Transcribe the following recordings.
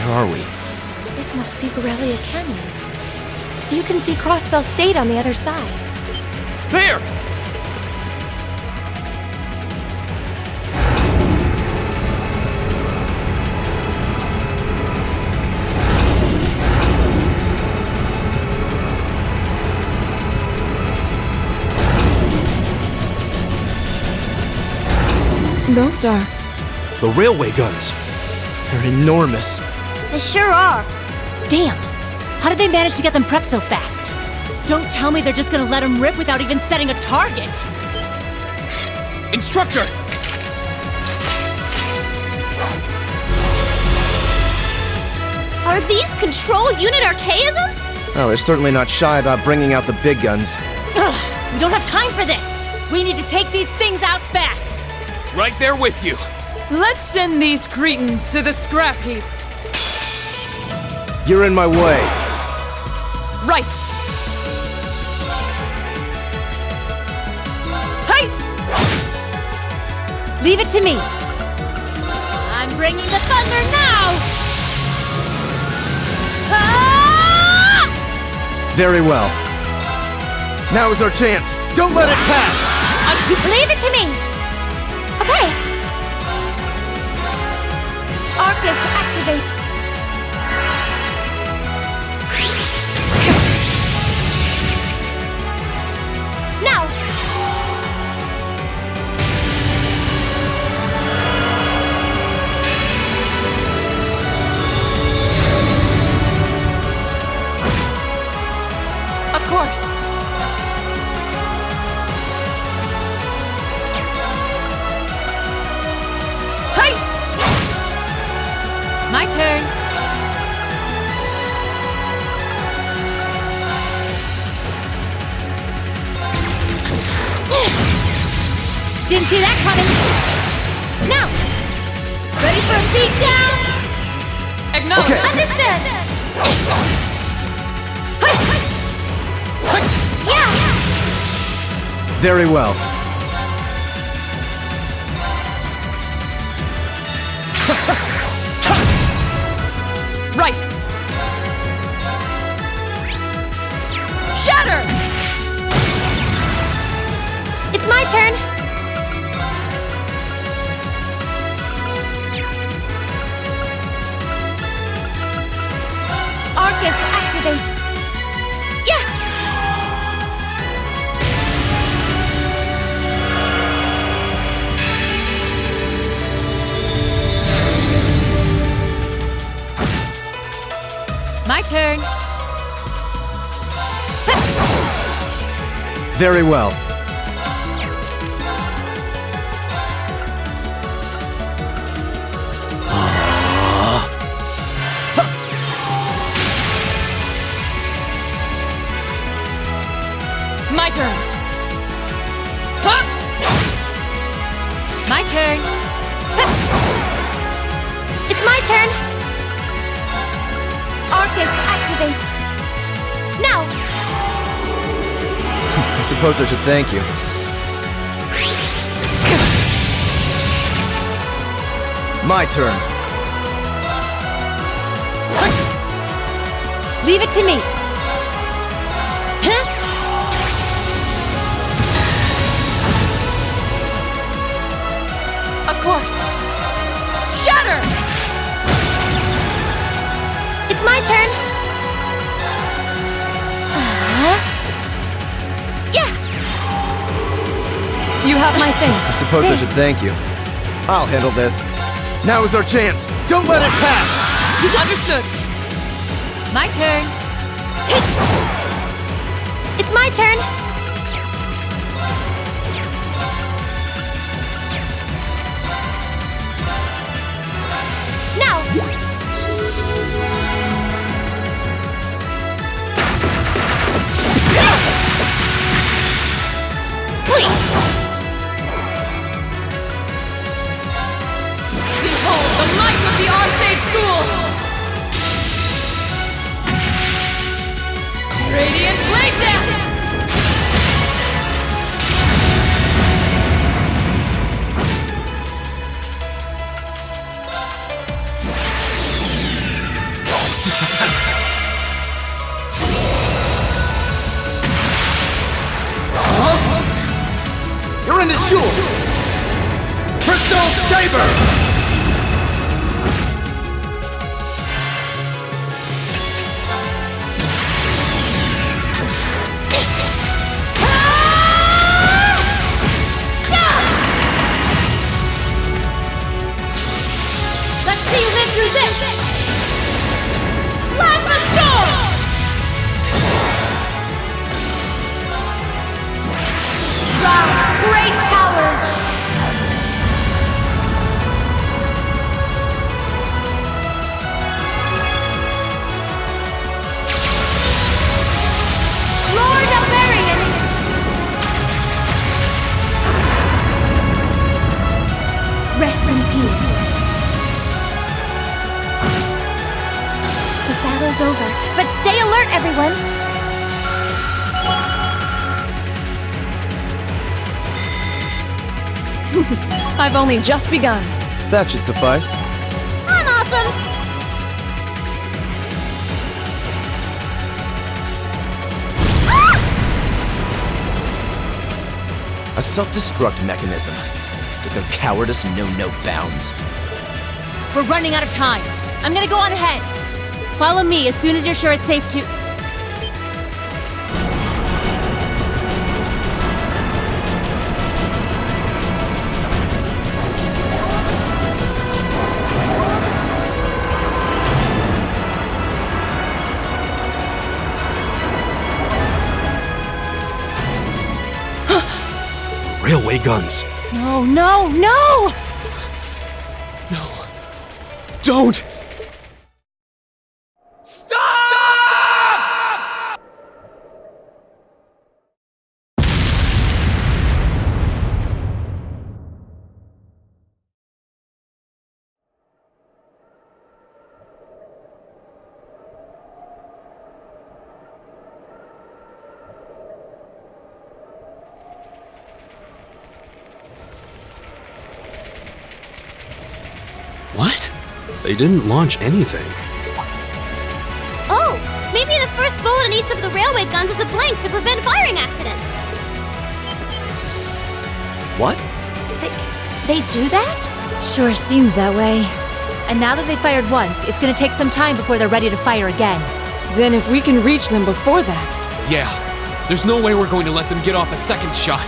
Where are we? This must be Gorelia Canyon. You can see Crossbell State on the other side. There! Those are... The railway guns. They're enormous. They sure are. Damn! How did they manage to get them prepped so fast? Don't tell me they're just gonna let them rip without even setting a target! Instructor! Are these control unit archaisms? Oh, they're certainly not shy about bringing out the big guns. Ugh! We don't have time for this! We need to take these things out fast! Right there with you. Let's send these cretins to the scrap heap. You're in my way. Right. Hey! Leave it to me! I'm bringing the thunder now! Ah! Very well. Now is our chance. Don't let it pass! Leave it to me! Okay. Arcus, activate! Now! Of course. Hey! My turn! Didn't see that coming! Now! Ready for a beat down? Acknowledge. Okay. Understood! Yeah! Very well. Right. Shatter! It's my turn! Arcus, activate! Yeah! My turn! Very well. My turn. Huh? My turn! It's my turn! Arcus, activate! Now! I suppose I should thank you. My turn. Leave it to me! Huh? Of course. Shatter! It's my turn! Yeah! You have my I thanks. suppose I should thank you. I'll handle this. Now is our chance. Don't let it pass! Understood. My turn! It's my turn! Now! Behold the might of the Arcade School! Radiant Blade Dance! You're in the shore! Crystal Saber! Let's see you live through this! Plasma Storm! Rise, great towers! Lord Avarian! Rest in peace. The battle's over, But stay alert, everyone! I've only just begun. That should suffice. I'm awesome! A self-destruct mechanism. Is there cowardice know no bounds? We're running out of time. I'm gonna go on ahead. Follow me as soon as you're sure it's safe to... Railway guns. No, no, no! Don't! What? They didn't launch anything. Oh, maybe the first bullet in each of the railway guns is a blank to prevent firing accidents. What? They do that? Sure seems that way. And now that they fired once, it's gonna take some time before they're ready to fire again. Then if we can reach them before that... Yeah. There's no way we're going to let them get off a second shot.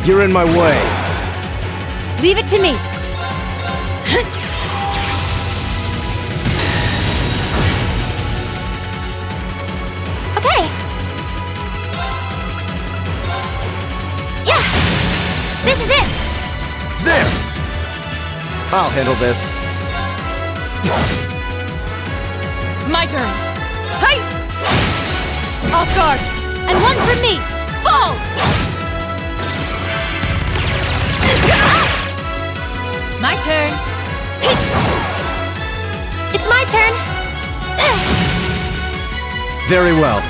You're in my way. Leave it to me. Okay. Yeah! This is it! There! I'll handle this. My turn. Hey! Off guard. And one for me! Fall! My turn. It's my turn! Very well.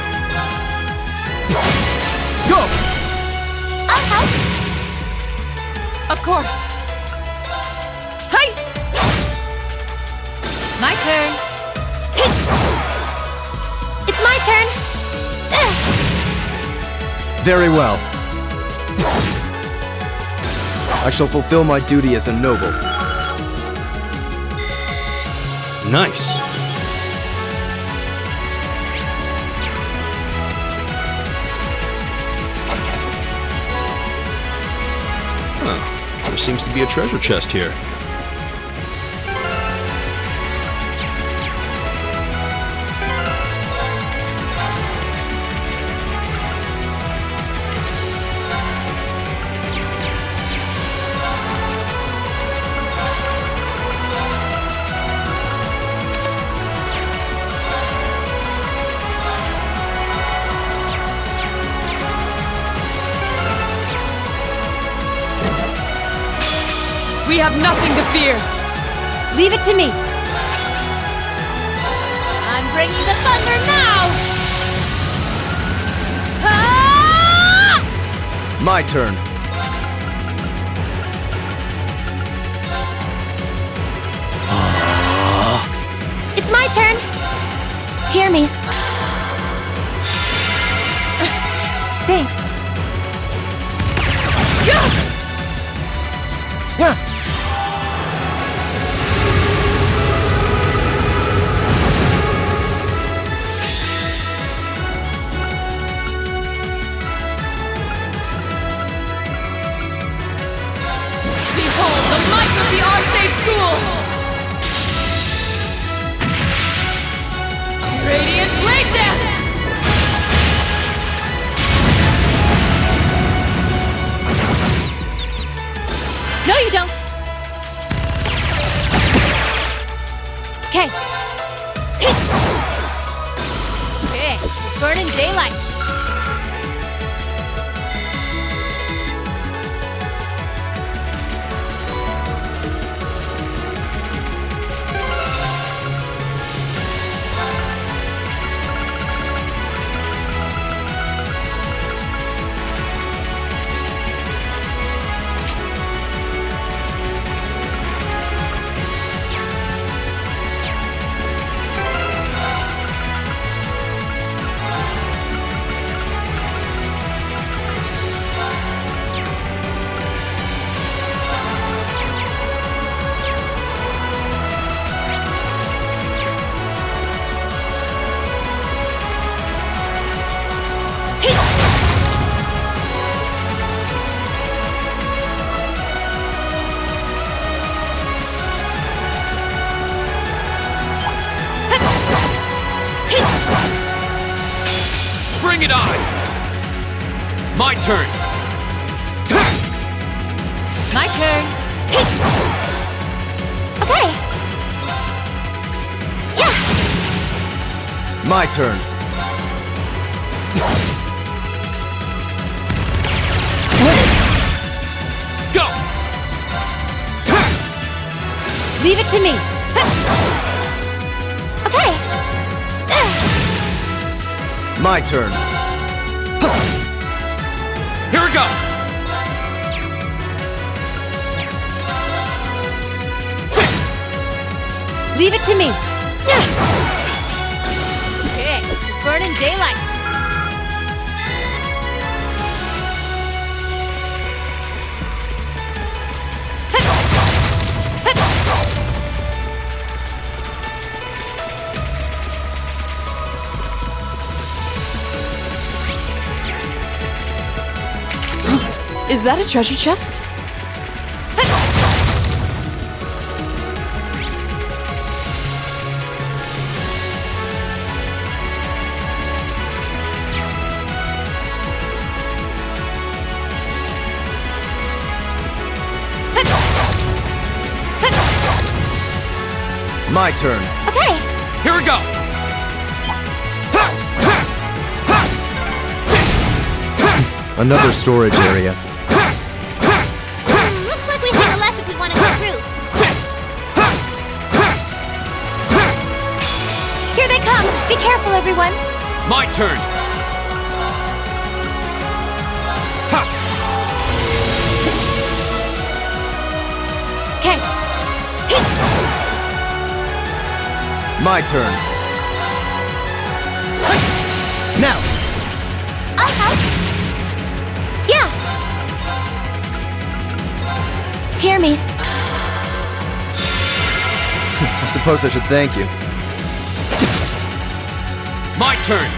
Go! I'll help! Of course. Hey! My turn. It's my turn! Very well. I shall fulfill my duty as a noble. Nice. Huh. There seems to be a treasure chest here. We have nothing to fear. Leave it to me. Bringing the thunder now! Ah! My turn. It's my turn. Hear me. Thanks. Yeah. Behold the might of the Arcade School! Radiant Blade Dance! No, you don't! Okay. Okay, burning daylight! Bring it on! My turn! My turn. Okay. Yeah. My turn. Go! Leave it to me. Okay. My turn. Here we go! Leave it to me. Okay, burning daylight! Is that a treasure chest? My turn. Okay. Here we go! Another storage area. Looks like we take a left if we want to go through. Here they come. Be careful, everyone. My turn! Ha! Okay. My turn. Now. I'll help. Yeah. Hear me. I suppose I should thank you. My turn!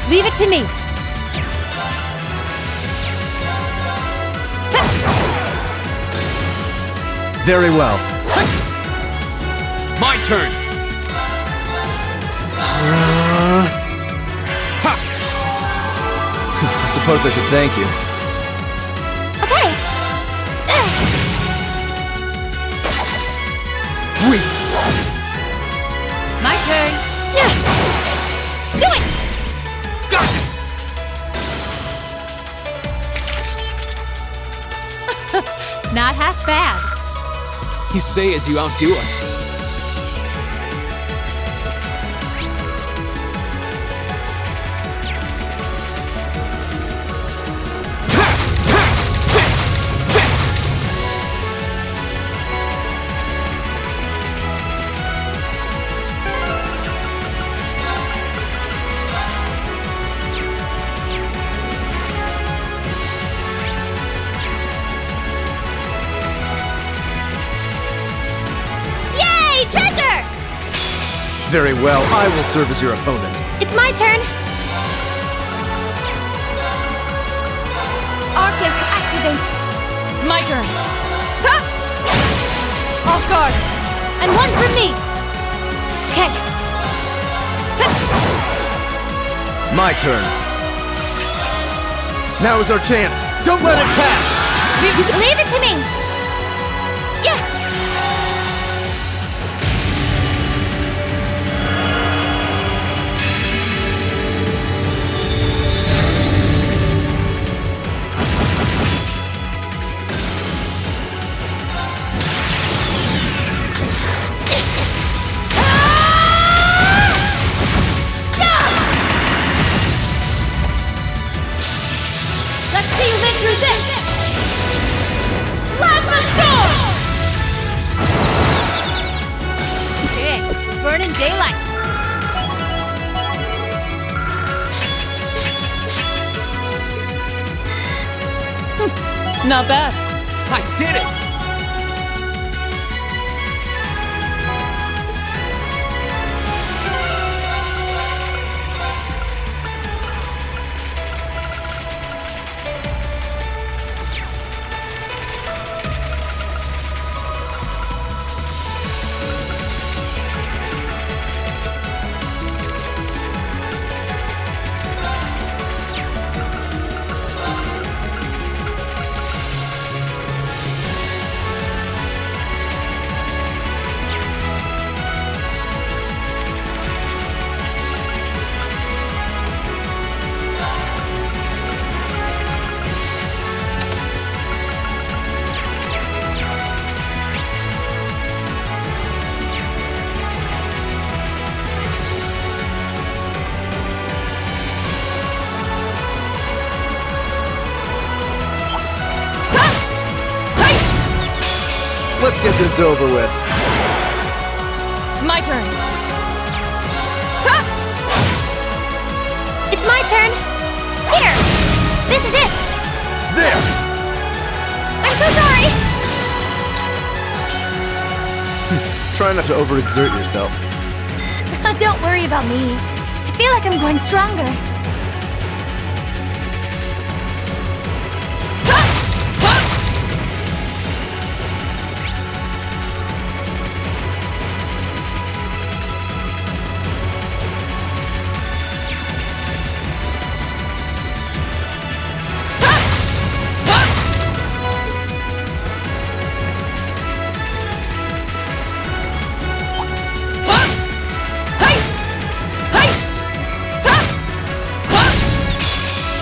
Leave it to me. Very well. My turn! Ha! I suppose I should thank you. Okay. My turn. Do it. Got it! Not half bad. You say as you outdo us. Treasure! Very well, I will serve as your opponent. It's my turn. Arcus, activate. My turn. Ha! Off guard. And one from me! Okay. My turn. Now is our chance. Don't let it pass! Leave it to me! Yeah! Let's see you live through this! Plasma storm! Okay, burning daylight. Not bad. I did it! Let's get this over with. My turn. Ha! It's my turn! Here! This is it! There! I'm so sorry! Try not to overexert yourself. Don't worry about me. I feel like I'm growing stronger.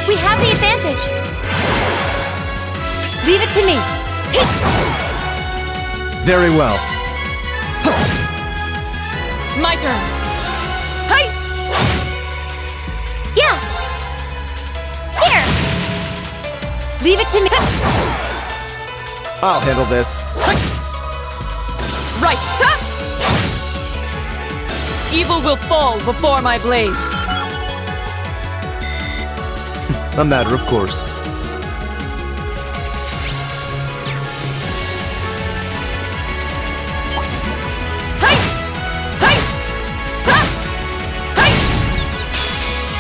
We have the advantage. Leave it to me! Very well. My turn. Hey! Yeah! Here! Leave it to me! I'll handle this. Right. Ha! Evil will fall before my blade. A matter of course.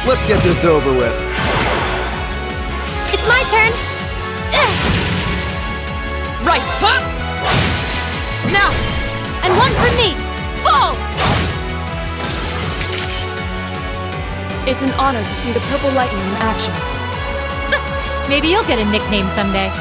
Let's get this over with. It's my turn. Right. Ha! Now. And one from me! Fall! It's an honor to see the purple lightning in action. Maybe you'll get a nickname someday.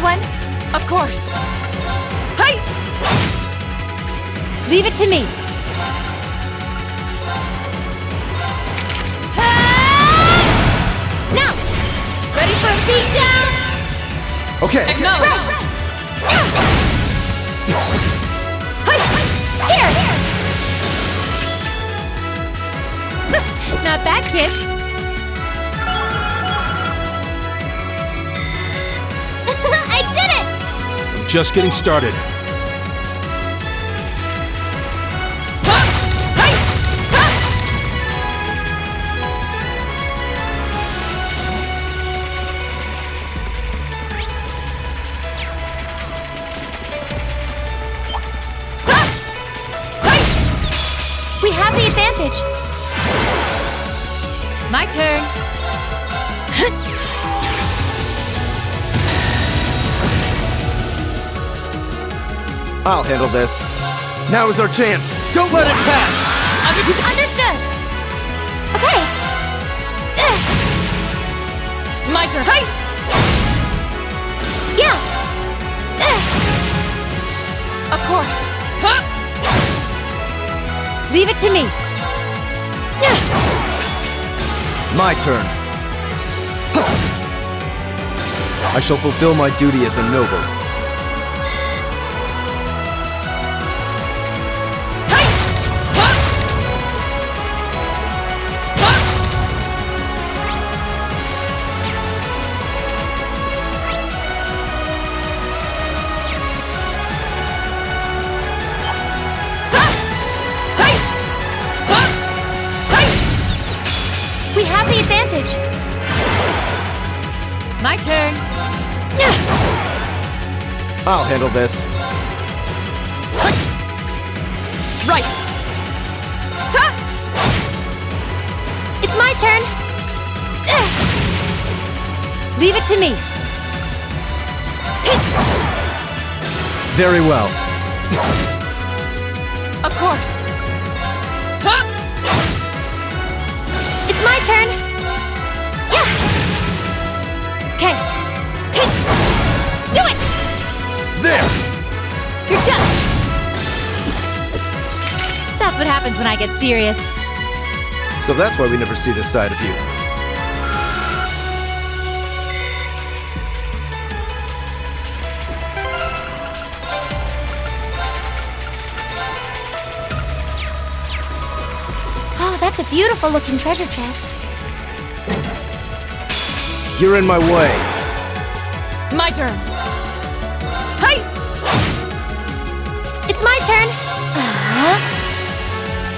one? Of course. Hey! Leave it to me. Now! Ready for a beat down? Okay. Acknowledged. Here! Not bad, kid. I did it! I'm just getting started. We have the advantage. My turn. I'll handle this. Now is our chance. Don't let it pass! Understood! Okay! My turn. Hey! Yeah! Of course. Leave it to me. My turn. I shall fulfill my duty as a noble. We have the advantage. My turn. I'll handle this. Right. It's my turn. Leave it to me. Very well. Of course. It's my turn. Yeah. Okay. Do it. There! You're done. That's what happens when I get serious. So that's why we never see this side of you. Oh, that's a beautiful looking treasure chest. You're in my way. My turn. Hey! It's my turn.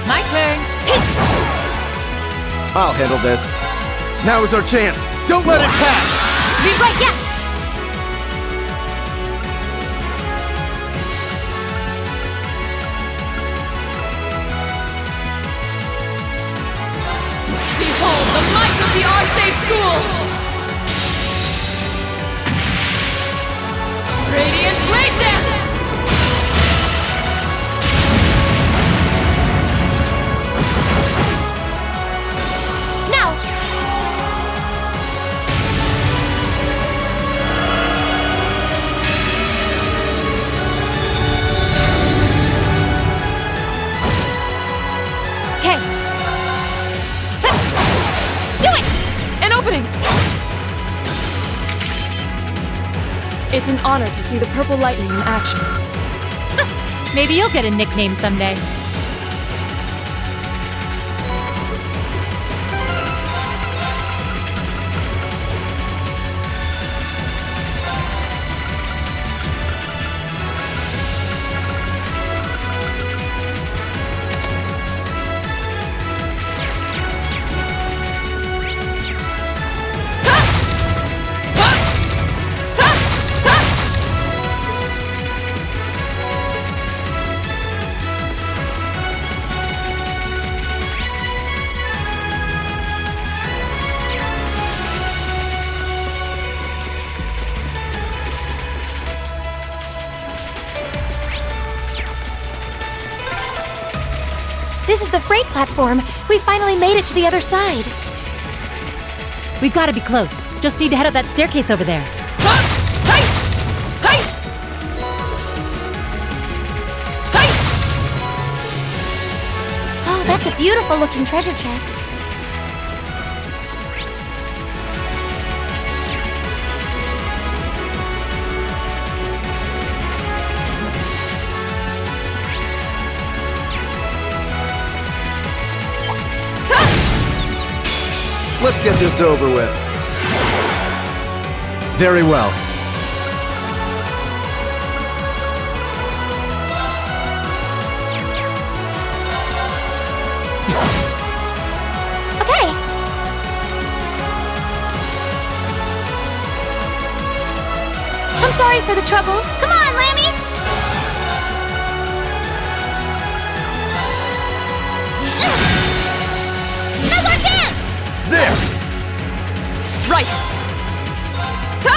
My turn. I'll handle this. Now is our chance. Don't let it pass! Leave right, yeah. Behold the might of the Arcade School! Radiant Blade Dance! Now. Okay. Do it. An opening! It's an honor to see the purple lightning in action. Maybe you'll get a nickname someday. This is the freight platform. We finally made it to the other side. We've got to be close. Just need to head up that staircase over there. That's a beautiful looking treasure chest. Let's get this over with. Very well. Okay. I'm sorry for the trouble. Come on, Lammy! Now's our chance! There! Right! Ta!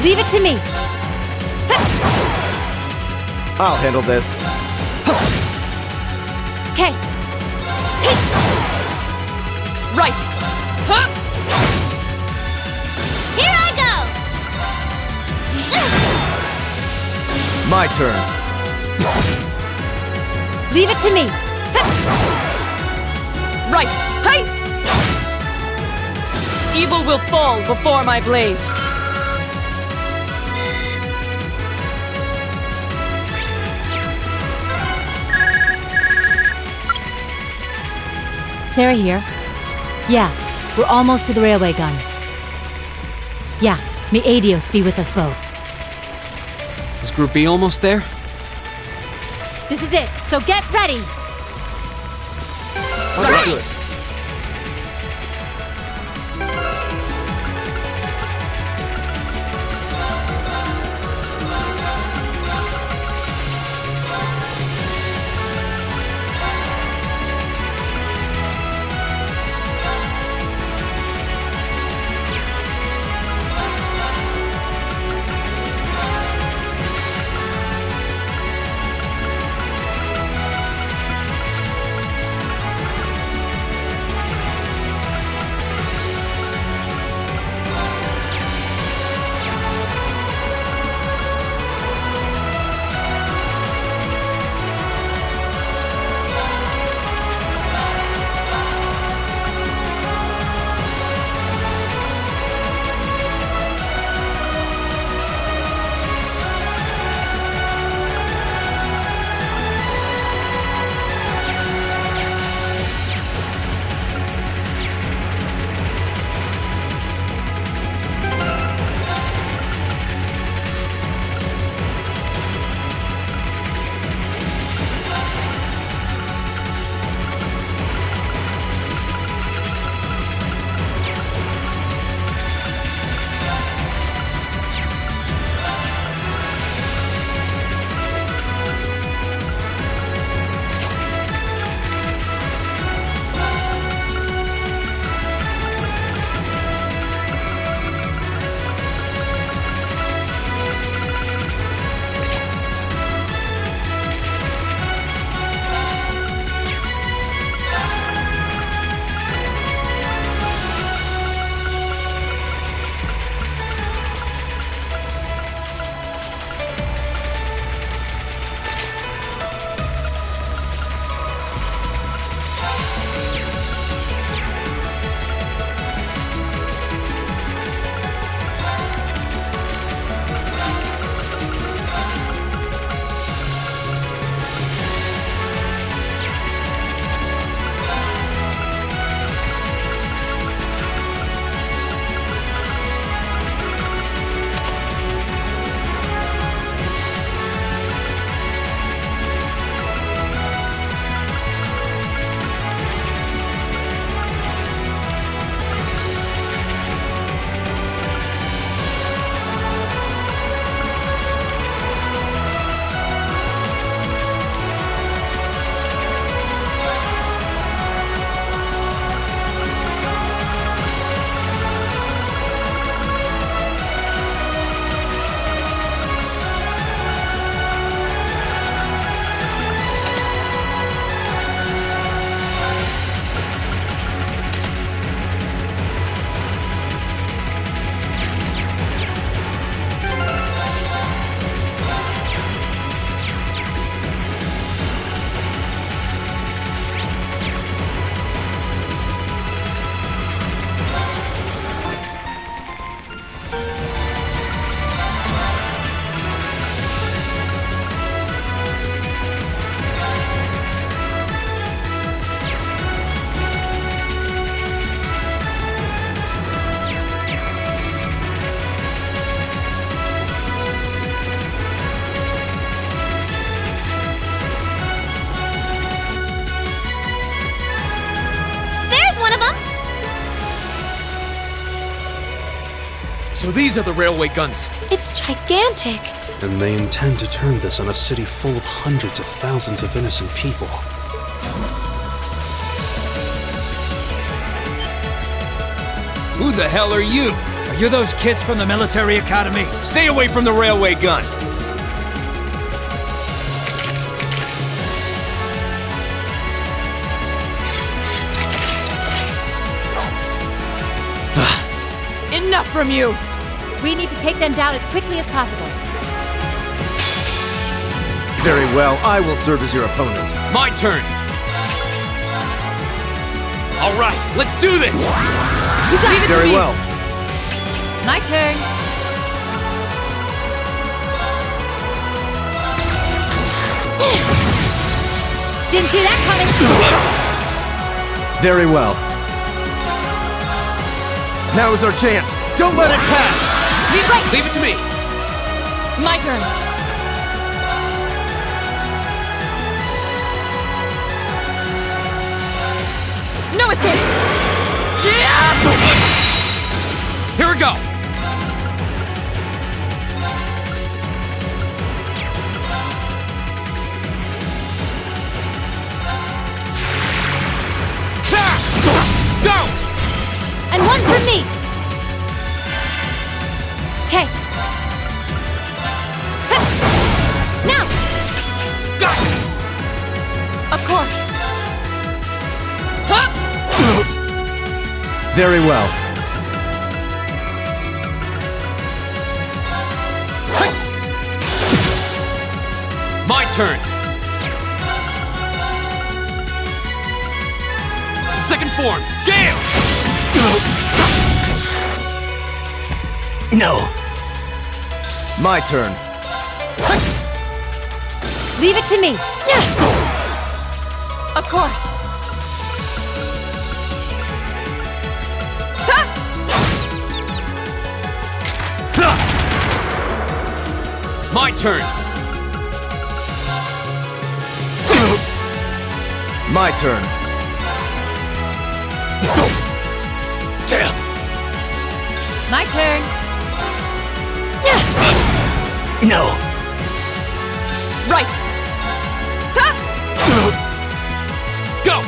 Leave it to me. I'll handle this. Okay. Right! Huh! Here I go! My turn. Leave it to me. Right! Hey! Evil will fall before my blade. Sarah here. Yeah, we're almost to the railway gun. Yeah, may Adios be with us both. Is Group B almost there? This is it, so get ready! Understood. So these are the railway guns. It's gigantic. And they intend to turn this on a city full of hundreds of thousands of innocent people. Who the hell are you? Are you those kids from the military academy? Stay away from the railway gun. Enough from you! We need to take them down as quickly as possible. Very well, I will serve as your opponent. My turn. All right, let's do this. You got it. Very well. My turn. Didn't see that coming. Very well. Now is our chance. Don't let it pass. Leave it to me. My turn. No escape! Here we go. Go! And one for me. Okay. Now. Go! Of course. Very well. My turn. Second form, Gale! No. My turn. Leave it to me. Of course. My turn. My turn. Damn. My turn. No. Right. Go!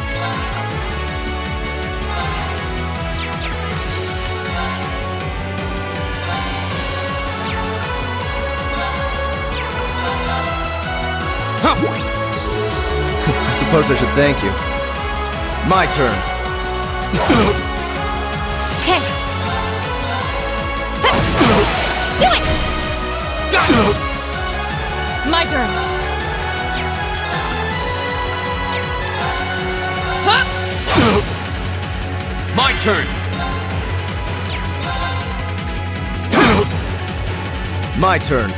I suppose I should thank you. My turn. Okay. Do it! My turn. My turn. My turn.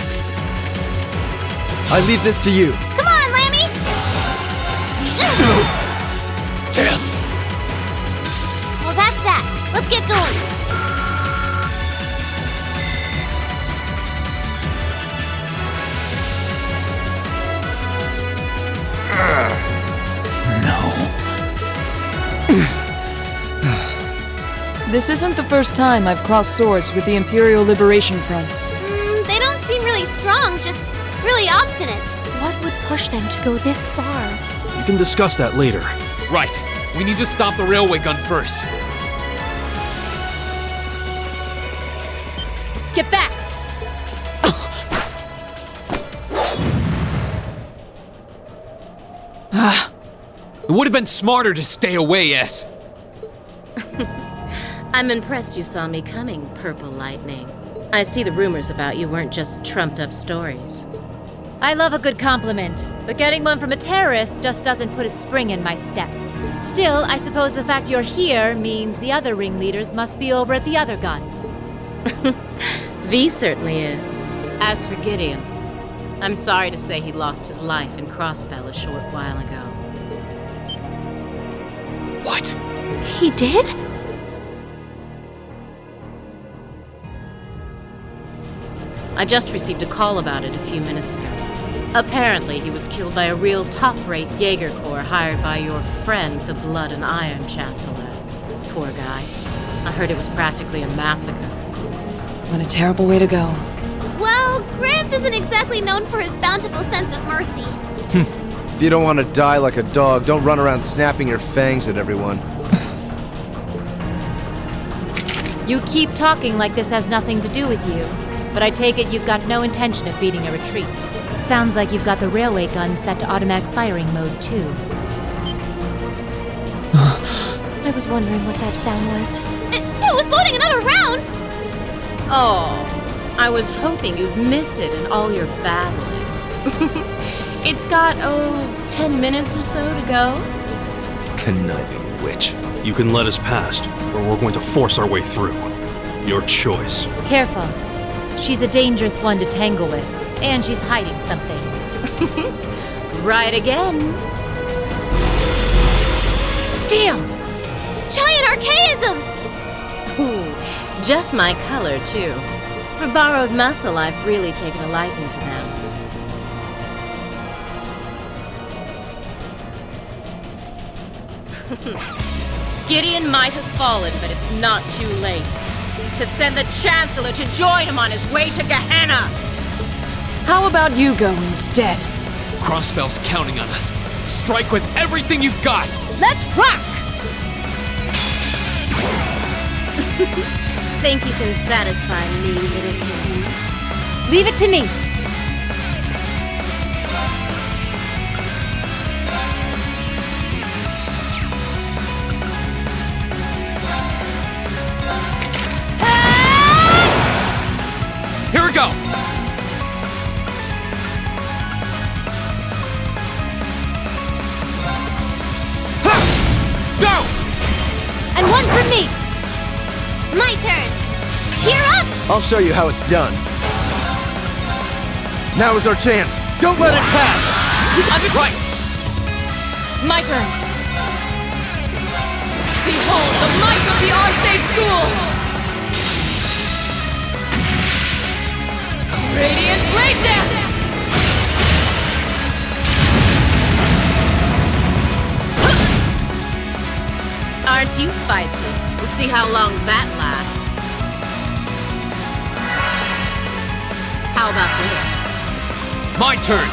I leave this to you. Come on, Lammy! Damn. Well, that's that. Let's get going. This isn't the first time I've crossed swords with the Imperial Liberation Front. They don't seem really strong, just really obstinate. What would push them to go this far? We can discuss that later. Right. We need to stop the railway gun first. Get back. It would have been smarter to stay away, S. I'm impressed you saw me coming, Purple Lightning. I see the rumors about you weren't just trumped-up stories. I love a good compliment, but getting one from a terrorist just doesn't put a spring in my step. Still, I suppose the fact you're here means the other ringleaders must be over at the other gun. V certainly is. As for Gideon, I'm sorry to say he lost his life in Crossbell a short while ago. What? He did? I just received a call about it a few minutes ago. Apparently, he was killed by a real top-rate Jaeger Corps hired by your friend, the Blood and Iron Chancellor. Poor guy. I heard it was practically a massacre. What a terrible way to go. Well, Gramps isn't exactly known for his bountiful sense of mercy. If you don't want to die like a dog, don't run around snapping your fangs at everyone. You keep talking like this has nothing to do with you, but I take it you've got no intention of beating a retreat. It sounds like you've got the railway gun set to automatic firing mode, too. I was wondering what that sound was. It was loading another round! Oh, I was hoping you'd miss it in all your babbling. It's got, 10 minutes or so to go. Conniving witch. You can let us past, or we're going to force our way through. Your choice. Careful. She's a dangerous one to tangle with, and she's hiding something. Right again. Damn! Giant archaisms! Ooh, just my color, too. For borrowed muscle, I've really taken a liking to them. Gideon might have fallen, but it's not too late. To send the Chancellor to join him on his way to Gehenna! How about you go instead? Crossbell's counting on us. Strike with everything you've got! Let's rock! Think you can satisfy me, little kittens? Leave it to me! Here we go! Ha! Go! And one for me! My turn! Gear up! I'll show you how it's done. Now is our chance. Don't let it pass! Right! My turn. Behold the might of the Arcade School! Radiant Blade Dance! Aren't you feisty? We'll see how long that lasts. How about this? My turn!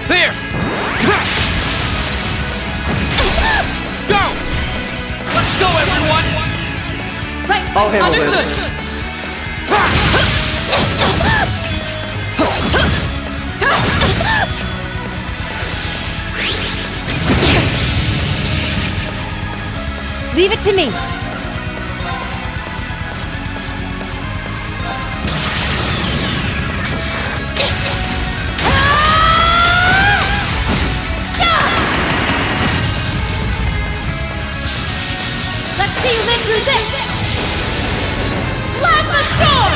There! Go! Let's go, everyone! Right, I'll handle understood. this. Leave it to me! Let's see you live through this! Plasma Storm!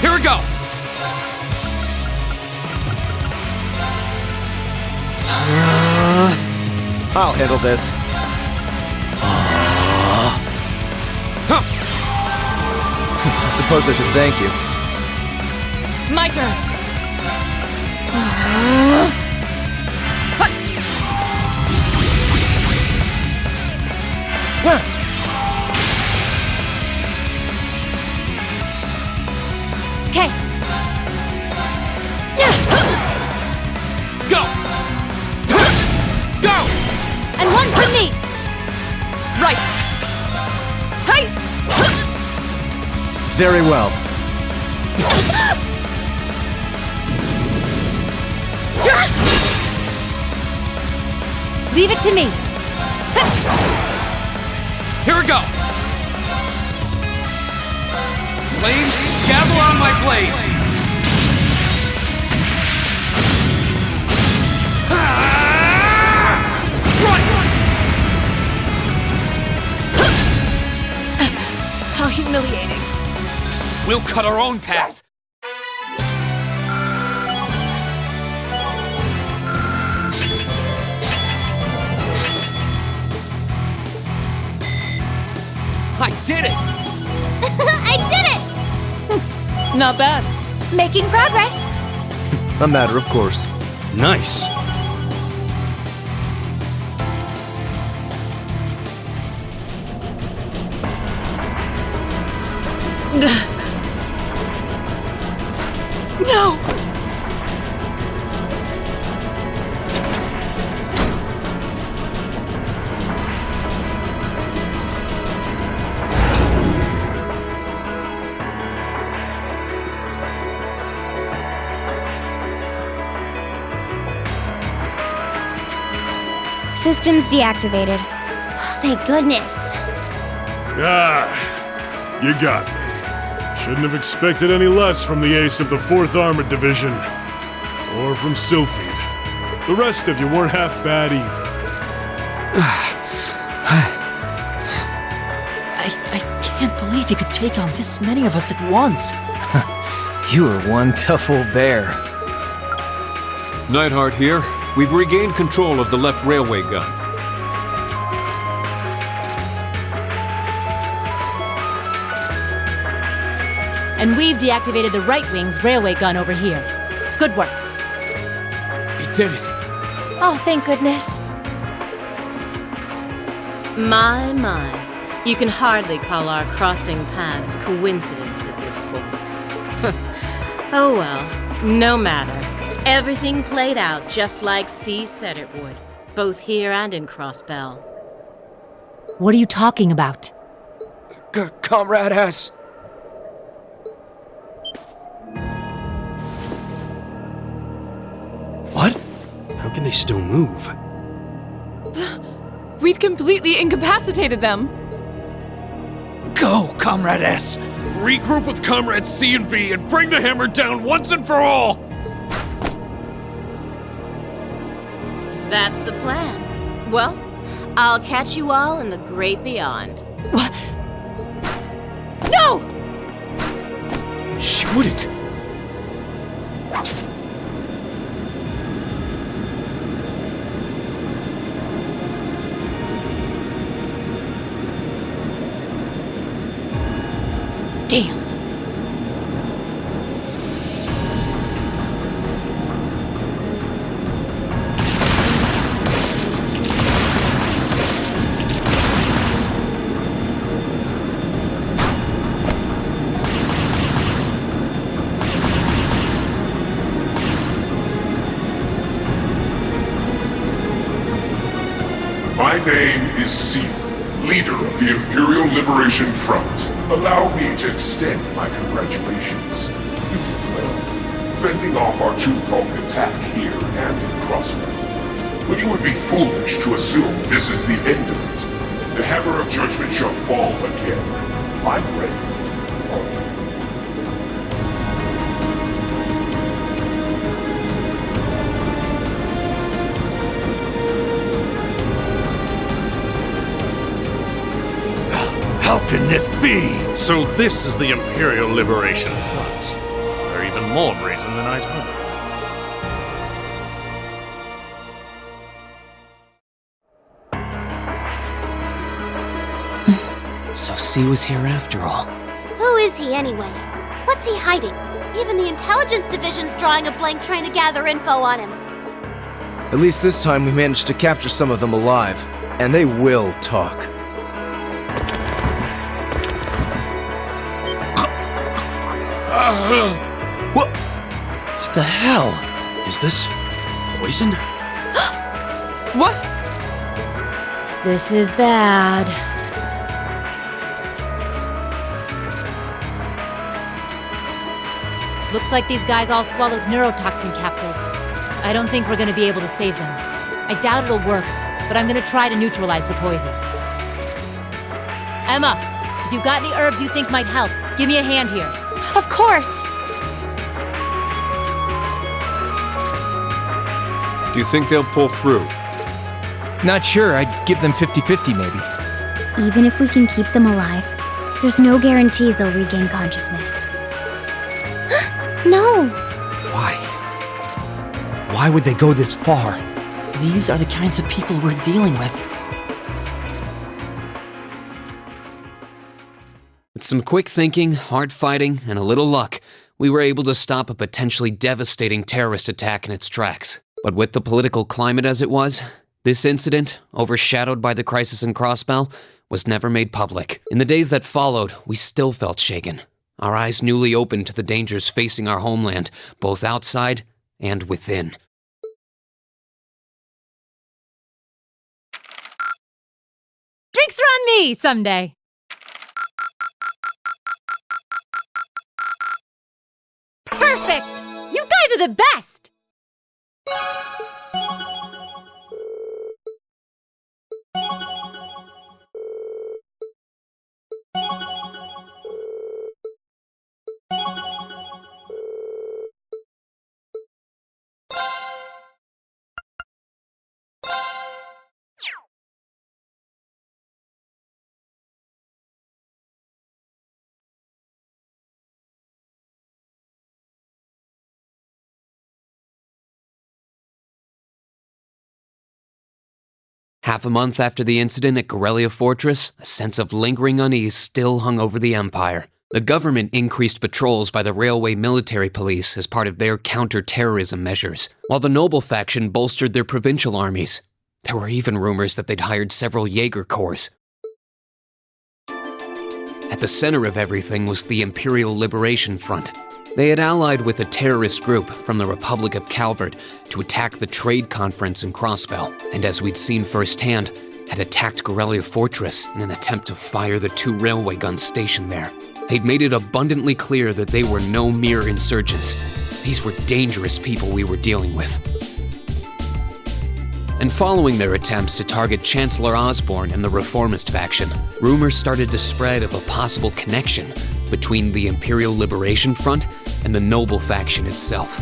Here we go! I'll handle this. Huh. I suppose I should thank you. My turn. Okay. Go! Go! And one for me! Right. Hey! Very well. Leave it to me! Here we go! Flames, gather on my blade! Strike! How humiliating. We'll cut our own path! I did it! I did it! Not bad. Making progress! A matter of course. Nice. No! Systems deactivated. Oh, thank goodness. Ah, you got me. Shouldn't have expected any less from the ace of the 4th Armored Division. Or from Sylphid. The rest of you weren't half bad either. I can't believe you could take on this many of us at once. You are one tough old bear. Neidhart here. We've regained control of the left railway gun. And we've deactivated the right wing's railway gun over here. Good work. We did it. Oh, thank goodness. My. You can hardly call our crossing paths coincidence at this point. Oh well, no matter. Everything played out just like C said it would, both here and in Crossbell. What are you talking about? Comrade S. What? How can they still move? We'd completely incapacitated them. Go, Comrade S! Regroup with Comrades C and V and bring the hammer down once and for all! That's the plan. Well, I'll catch you all in the great beyond. What? No! She wouldn't. Damn. My name is Seal, leader of the Imperial Liberation Front. Allow me to extend my congratulations. You did well, fending off our two-pronged attack here and in Crossbell. But you would be foolish to assume this is the end of it. The hammer of judgment shall fall again. I'm ready. How can this be? So this is the Imperial Liberation Front. For even more reason than I'd hoped. So C was here after all. Who is he anyway? What's he hiding? Even the intelligence division's drawing a blank trying to gather info on him. At least this time we managed to capture some of them alive. And they will talk. What the hell? Is this poison? What? This is bad. Looks like these guys all swallowed neurotoxin capsules. I don't think we're gonna be able to save them. I doubt it'll work, but I'm gonna try to neutralize the poison. Emma, if you've got any herbs you think might help, give me a hand here. Of course! Do you think they'll pull through? Not sure, I'd give them 50-50 maybe. Even if we can keep them alive, there's no guarantee they'll regain consciousness. No! Why? Why would they go this far? These are the kinds of people we're dealing with. With some quick thinking, hard fighting, and a little luck, we were able to stop a potentially devastating terrorist attack in its tracks. But with the political climate as it was, this incident, overshadowed by the crisis in Crossbell, was never made public. In the days that followed, we still felt shaken. our eyes newly opened to the dangers facing our homeland, both outside and within. Drinks are on me someday. Perfect! You guys are the best! Half a month after the incident at Corellia Fortress, a sense of lingering unease still hung over the Empire. The government increased patrols by the railway military police as part of their counter-terrorism measures, while the noble faction bolstered their provincial armies. There were even rumors that they'd hired several Jaeger corps. At the center of everything was the Imperial Liberation Front. They had allied with a terrorist group from the Republic of Calvard to attack the trade conference in Crossbell, and as we'd seen firsthand, had attacked Corellia Fortress in an attempt to fire the 2 railway guns stationed there. They'd made it abundantly clear that they were no mere insurgents. These were dangerous people we were dealing with. And following their attempts to target Chancellor Osborne and the reformist faction, rumors started to spread of a possible connection between the Imperial Liberation Front and the noble faction itself.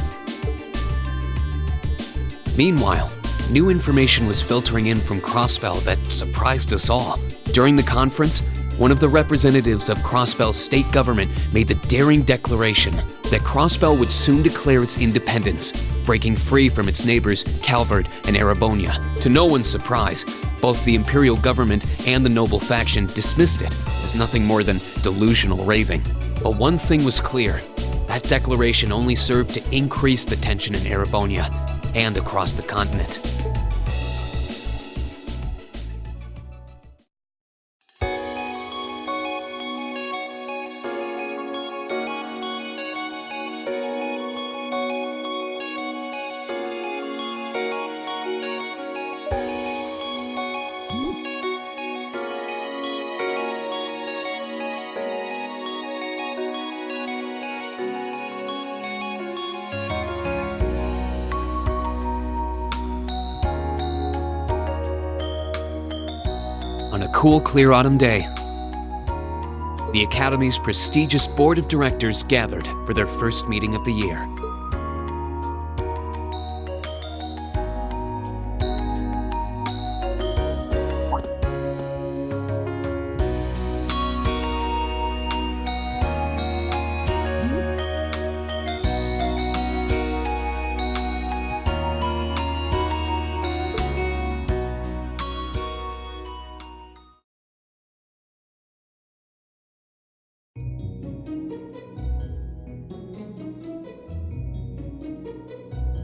Meanwhile, new information was filtering in from Crossbell that surprised us all. During the conference, one of the representatives of Crossbell's state government made the daring declaration that Crossbell would soon declare its independence, breaking free from its neighbors Calvardia and Erebonia. To no one's surprise, both the Imperial government and the noble faction dismissed it as nothing more than delusional raving. But one thing was clear: that declaration only served to increase the tension in Erebonia and across the continent. On a cool, clear autumn day, the Academy's prestigious board of directors gathered for their first meeting of the year.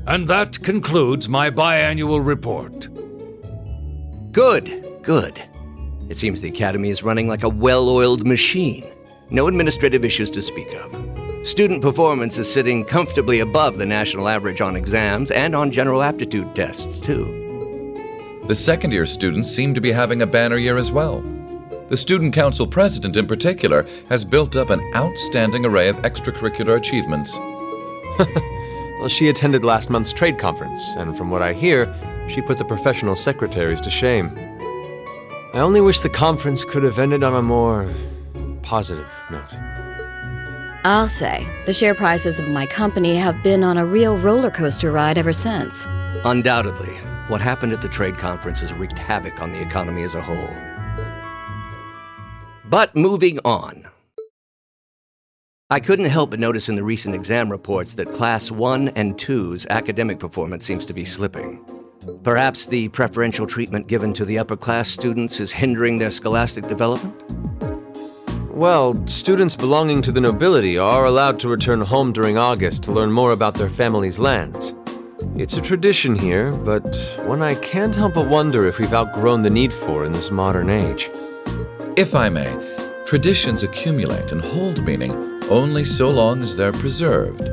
And that concludes my biannual report. Good, good. It seems the Academy is running like a well-oiled machine. No administrative issues to speak of. Student performance is sitting comfortably above the national average on exams and on general aptitude tests, too. The second-year students seem to be having a banner year as well. The Student Council President, in particular, has built up an outstanding array of extracurricular achievements. Well, she attended last month's trade conference, and from what I hear, she put the professional secretaries to shame. I only wish the conference could have ended on a more positive note. I'll say, the share prices of my company have been on a real roller coaster ride ever since. Undoubtedly, what happened at the trade conference has wreaked havoc on the economy as a whole. But moving on. I couldn't help but notice in the recent exam reports that Class I and II's academic performance seems to be slipping. Perhaps the preferential treatment given to the upper-class students is hindering their scholastic development? Well, students belonging to the nobility are allowed to return home during August to learn more about their family's lands. It's a tradition here, but one I can't help but wonder if we've outgrown the need for in this modern age. If I may, traditions accumulate and hold meaning only so long as they're preserved.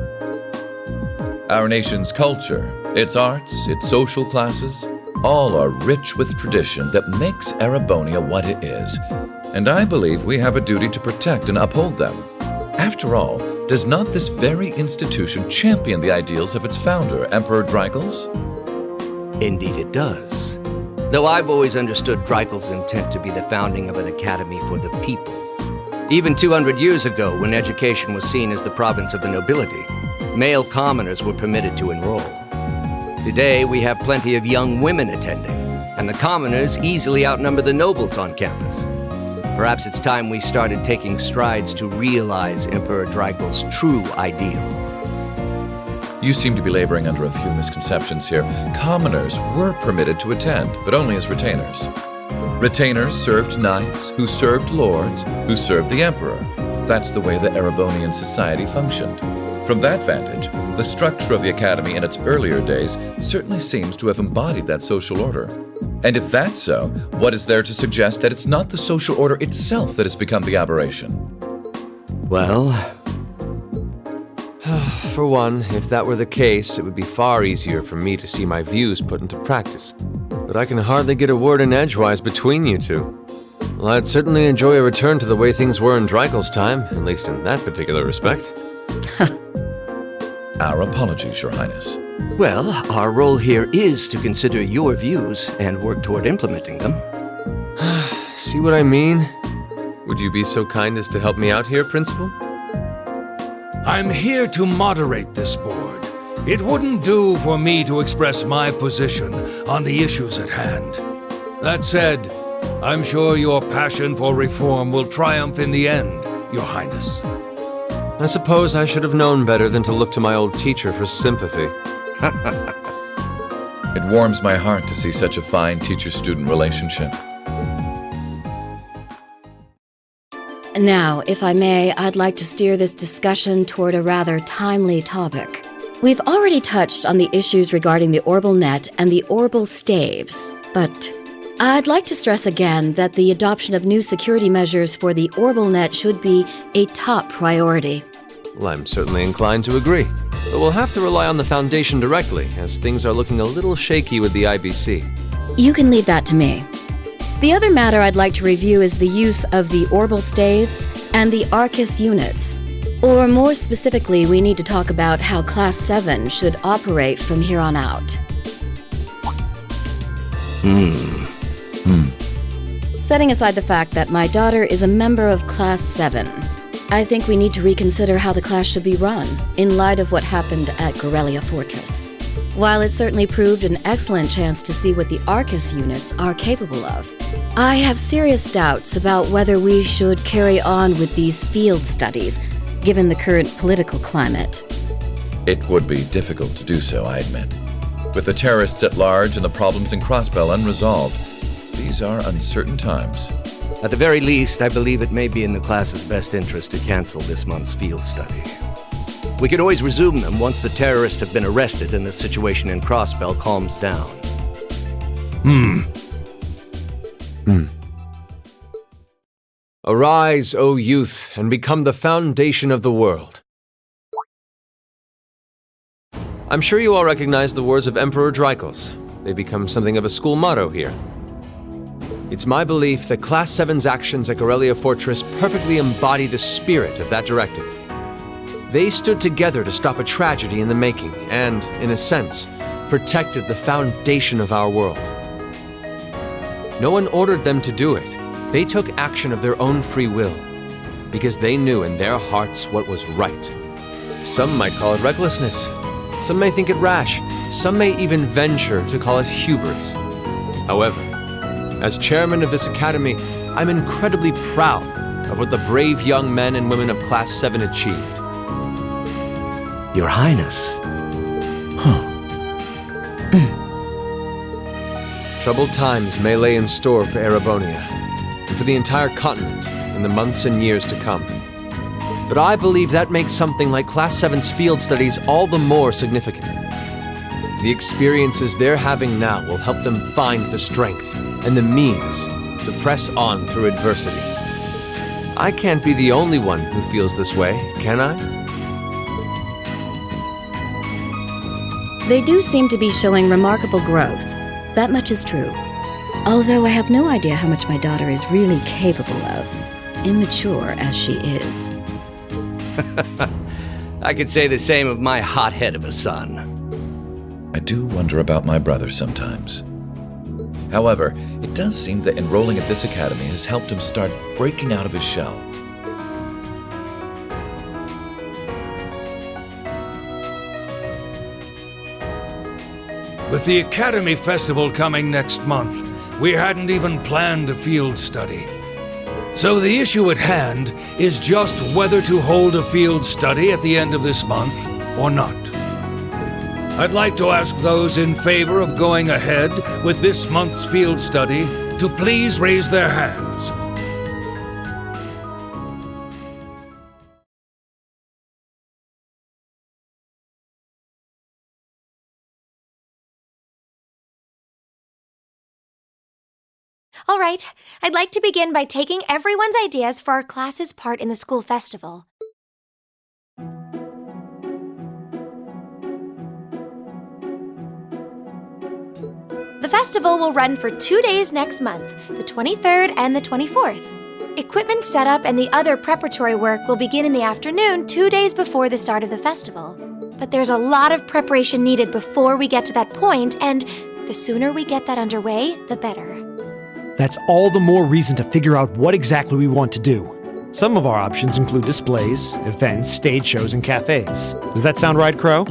Our nation's culture, its arts, its social classes, all are rich with tradition that makes Erebonia what it is, and I believe we have a duty to protect and uphold them. After all, does not this very institution champion the ideals of its founder, Emperor Dreigels? Indeed it does. Though I've always understood Dreigels' intent to be the founding of an academy for the people. Even 200 years ago, when education was seen as the province of the nobility, male commoners were permitted to enroll. Today, we have plenty of young women attending, and the commoners easily outnumber the nobles on campus. Perhaps it's time we started taking strides to realize Emperor Dreigels' true ideal. You seem to be laboring under a few misconceptions here. Commoners were permitted to attend, but only as retainers. Retainers served knights, who served lords, who served the emperor. That's the way the Erebonian society functioned. From that vantage, the structure of the academy in its earlier days certainly seems to have embodied that social order. And if that's so, what is there to suggest that it's not the social order itself that has become the aberration? Well, for one, if that were the case, it would be far easier for me to see my views put into practice. But I can hardly get a word in edgewise between you two. Well, I'd certainly enjoy a return to the way things were in Dreigels' time, at least in that particular respect. Our apologies, Your Highness. Well, our role here is to consider your views and work toward implementing them. See what I mean? Would you be so kind as to help me out here, Principal? I'm here to moderate this board. It wouldn't do for me to express my position on the issues at hand. That said, I'm sure your passion for reform will triumph in the end, Your Highness. I suppose I should have known better than to look to my old teacher for sympathy. It warms my heart to see such a fine teacher-student relationship. Now, if I may, I'd like to steer this discussion toward a rather timely topic. We've already touched on the issues regarding the Orbal Net and the Orbal Staves, but I'd like to stress again that the adoption of new security measures for the Orbal Net should be a top priority. Well, I'm certainly inclined to agree, but we'll have to rely on the Foundation directly, as things are looking a little shaky with the IBC. You can leave that to me. The other matter I'd like to review is the use of the Orbal Staves and the Arcus units. Or more specifically, we need to talk about how Class 7 should operate from here on out. Setting aside the fact that my daughter is a member of Class 7, I think we need to reconsider how the class should be run, in light of what happened at Corellia Fortress. While it certainly proved an excellent chance to see what the Arcus units are capable of, I have serious doubts about whether we should carry on with these field studies, given the current political climate. It would be difficult to do so, I admit. With the terrorists at large and the problems in Crossbell unresolved, these are uncertain times. At the very least, I believe it may be in the class's best interest to cancel this month's field study. We can always resume them once the terrorists have been arrested and the situation in Crossbell calms down. Arise, O youth, and become the foundation of the world. I'm sure you all recognize the words of Emperor Dreigels. They become something of a school motto here. It's my belief that Class 7's actions at Corellia Fortress perfectly embody the spirit of that directive. They stood together to stop a tragedy in the making and, in a sense, protected the foundation of our world. No one ordered them to do it. They took action of their own free will, because they knew in their hearts what was right. Some might call it recklessness. Some may think it rash. Some may even venture to call it hubris. However, as chairman of this academy, I'm incredibly proud of what the brave young men and women of Class 7 achieved. Your Highness. Troubled times may lay in store for Erebonia, and for the entire continent in the months and years to come. But I believe that makes something like Class 7's field studies all the more significant. The experiences they're having now will help them find the strength and the means to press on through adversity. I can't be the only one who feels this way, can I? They do seem to be showing remarkable growth. That much is true. Although I have no idea how much my daughter is really capable of, immature as she is. I could say the same of my hothead of a son. I do wonder about my brother sometimes. However, it does seem that enrolling at this academy has helped him start breaking out of his shell. With the Academy Festival coming next month, we hadn't even planned a field study. So the issue at hand is just whether to hold a field study at the end of this month or not. I'd like to ask those in favor of going ahead with this month's field study to please raise their hands. All right, I'd like to begin by taking everyone's ideas for our class's part in the school festival. The festival will run for 2 days next month, the 23rd and the 24th. Equipment setup and the other preparatory work will begin in the afternoon 2 days before the start of the festival. But there's a lot of preparation needed before we get to that point, and the sooner we get that underway, the better. That's all the more reason to figure out what exactly we want to do. Some of our options include displays, events, stage shows, and cafes. Does that sound right, Crow?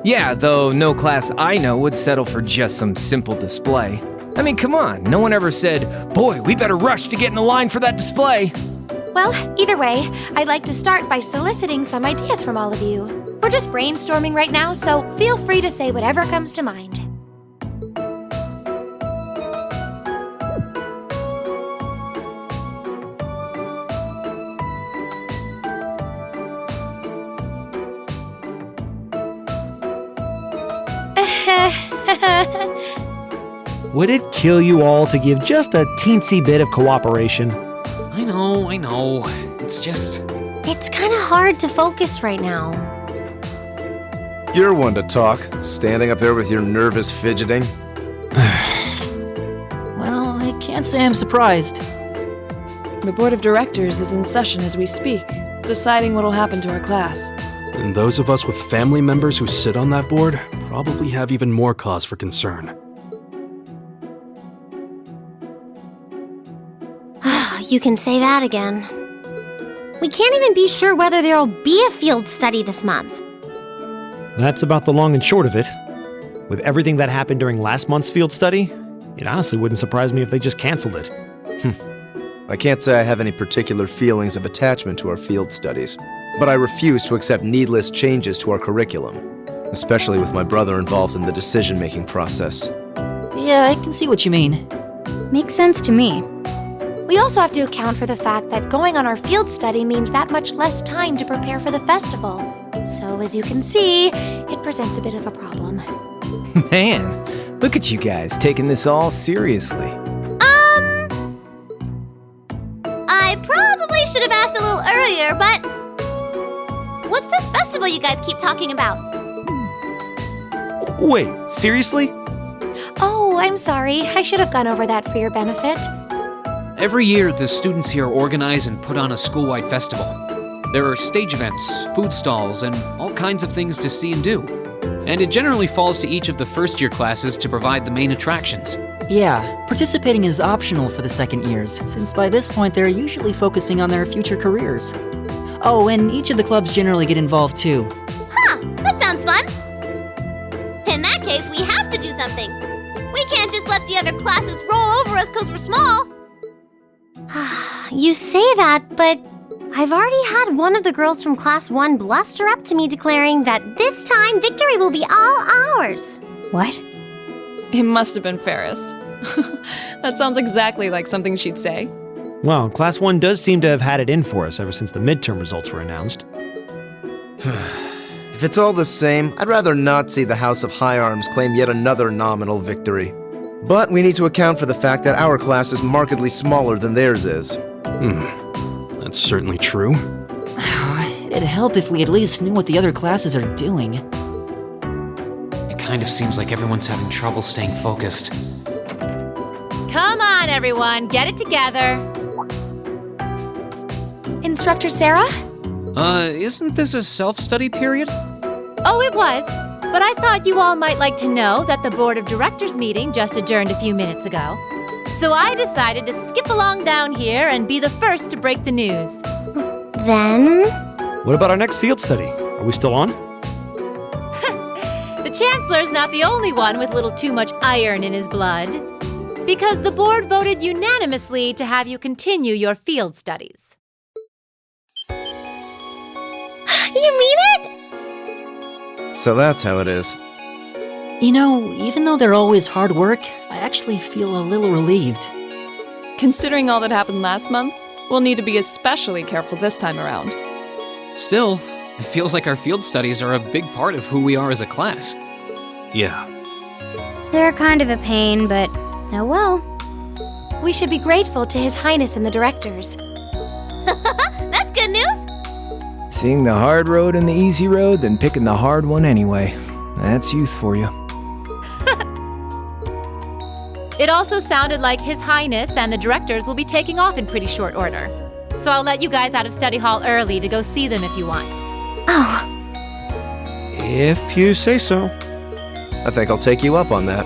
Yeah, though no class I know would settle for just some simple display. I mean, come on, no one ever said, boy, we better rush to get in the line for that display. Well, either way, I'd like to start by soliciting some ideas from all of you. We're just brainstorming right now, so feel free to say whatever comes to mind. Would it kill you all to give just a teensy bit of cooperation? I know. It's just... It's kind of hard to focus right now. You're one to talk, standing up there with your nervous fidgeting. Well, I can't say I'm surprised. The board of directors is in session as we speak, deciding what'll happen to our class. And those of us with family members who sit on that board probably have even more cause for concern. You can say that again. We can't even be sure whether there'll be a field study this month. That's about the long and short of it. With everything that happened during last month's field study, it honestly wouldn't surprise me if they just canceled it. I can't say I have any particular feelings of attachment to our field studies, but I refuse to accept needless changes to our curriculum, especially with my brother involved in the decision-making process. Yeah, I can see what you mean. Makes sense to me. We also have to account for the fact that going on our field study means that much less time to prepare for the festival. So, as you can see, it presents a bit of a problem. Man, look at you guys taking this all seriously. I probably should have asked a little earlier, but what's this festival you guys keep talking about? Wait, seriously? Oh, I'm sorry. I should have gone over that for your benefit. Every year, the students here organize and put on a school-wide festival. There are stage events, food stalls, and all kinds of things to see and do. And it generally falls to each of the first-year classes to provide the main attractions. Yeah, participating is optional for the second years, since by this point they're usually focusing on their future careers. Oh, and each of the clubs generally get involved too. Huh, that sounds fun. In that case, we have to do something. We can't just let the other classes roll over us because we're small. You say that, but I've already had one of the girls from Class 1 bluster up to me declaring that this time victory will be all ours. What? It must have been Ferris. That sounds exactly like something she'd say. Well, Class 1 does seem to have had it in for us ever since the midterm results were announced. If it's all the same, I'd rather not see the House of High Arms claim yet another nominal victory. But we need to account for the fact that our class is markedly smaller than theirs is. That That's certainly true. It'd help if we at least knew what the other classes are doing. It kind of seems like everyone's having trouble staying focused. Come on, everyone, get it together. Instructor Sarah? Isn't this a self-study period? Oh, it was. But I thought you all might like to know that the Board of Directors meeting just adjourned a few minutes ago. So I decided to skip along down here and be the first to break the news. Then? What about our next field study? Are we still on? The Chancellor's not the only one with a little too much iron in his blood. Because the board voted unanimously to have you continue your field studies. You mean it? So that's how it is. You know, even though they're always hard work, I actually feel a little relieved. Considering all that happened last month, we'll need to be especially careful this time around. Still, it feels like our field studies are a big part of who we are as a class. Yeah. They're kind of a pain, but oh well. We should be grateful to His Highness and the directors. That's good news! Seeing the hard road and the easy road, then picking the hard one anyway. That's youth for you. It also sounded like His Highness and the directors will be taking off in pretty short order. So I'll let you guys out of study hall early to go see them if you want. Oh. If you say so. I think I'll take you up on that.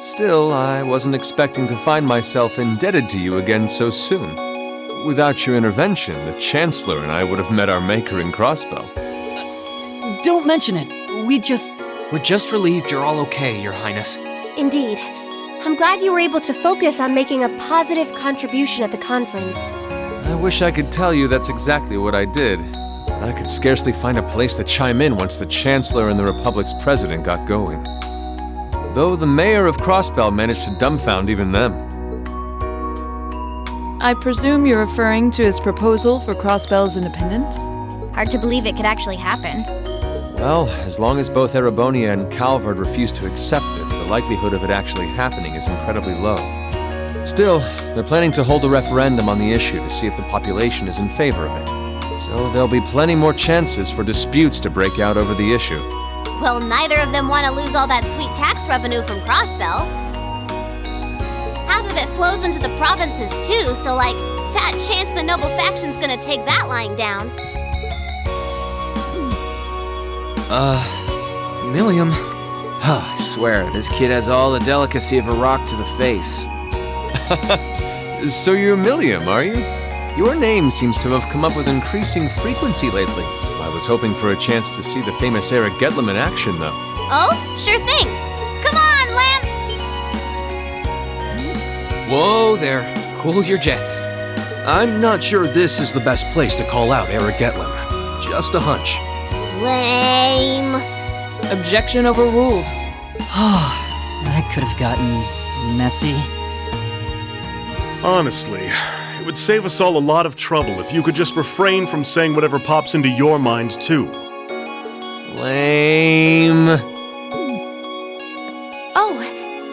Still, I wasn't expecting to find myself indebted to you again so soon. Without your intervention, the Chancellor and I would have met our maker in Crossbell. Don't mention it. We're just relieved you're all okay, Your Highness. Indeed. I'm glad you were able to focus on making a positive contribution at the conference. I wish I could tell you that's exactly what I did. I could scarcely find a place to chime in once the Chancellor and the Republic's president got going. Though the mayor of Crossbell managed to dumbfound even them. I presume you're referring to his proposal for Crossbell's independence? Hard to believe it could actually happen. Well, as long as both Erebonia and Calvard refuse to accept it, the likelihood of it actually happening is incredibly low. Still, they're planning to hold a referendum on the issue to see if the population is in favor of it. So there'll be plenty more chances for disputes to break out over the issue. Well, neither of them want to lose all that sweet tax revenue from Crossbell. Half of it flows into the provinces too, so fat chance the noble faction's gonna take that lying down. Milliam. I swear, this kid has all the delicacy of a rock to the face. So you're Milliam, are you? Your name seems to have come up with increasing frequency lately. I was hoping for a chance to see the famous Eric Getlem in action, though. Oh, sure thing. Come on, Lamp! Whoa there. Cool your jets. I'm not sure this is the best place to call out Eric Getlem. Just a hunch. Lame. Objection overruled. That could have gotten messy. Honestly, it would save us all a lot of trouble if you could just refrain from saying whatever pops into your mind, too. Lame. Oh,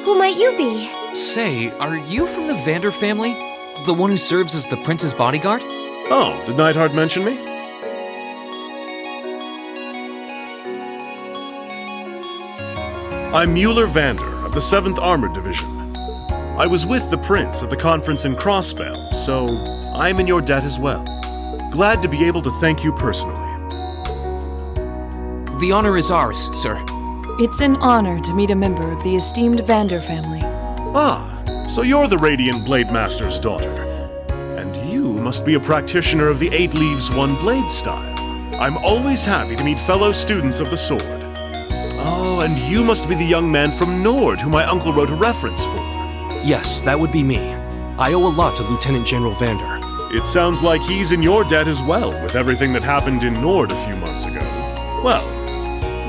who might you be? Say, are you from the Vander family? The one who serves as the prince's bodyguard? Oh, did Neidhart mention me? I'm Mueller Vander of the 7th Armored Division. I was with the prince at the conference in Crossbell, so I'm in your debt as well. Glad to be able to thank you personally. The honor is ours, sir. It's an honor to meet a member of the esteemed Vander family. Ah, so you're the Radiant Blade Master's daughter. And you must be a practitioner of the 8 Leaves, 1 Blade style. I'm always happy to meet fellow students of the sword. Oh, and you must be the young man from Nord who my uncle wrote a reference for. Yes, that would be me. I owe a lot to Lieutenant General Vander. It sounds like he's in your debt as well, with everything that happened in Nord a few months ago. Well,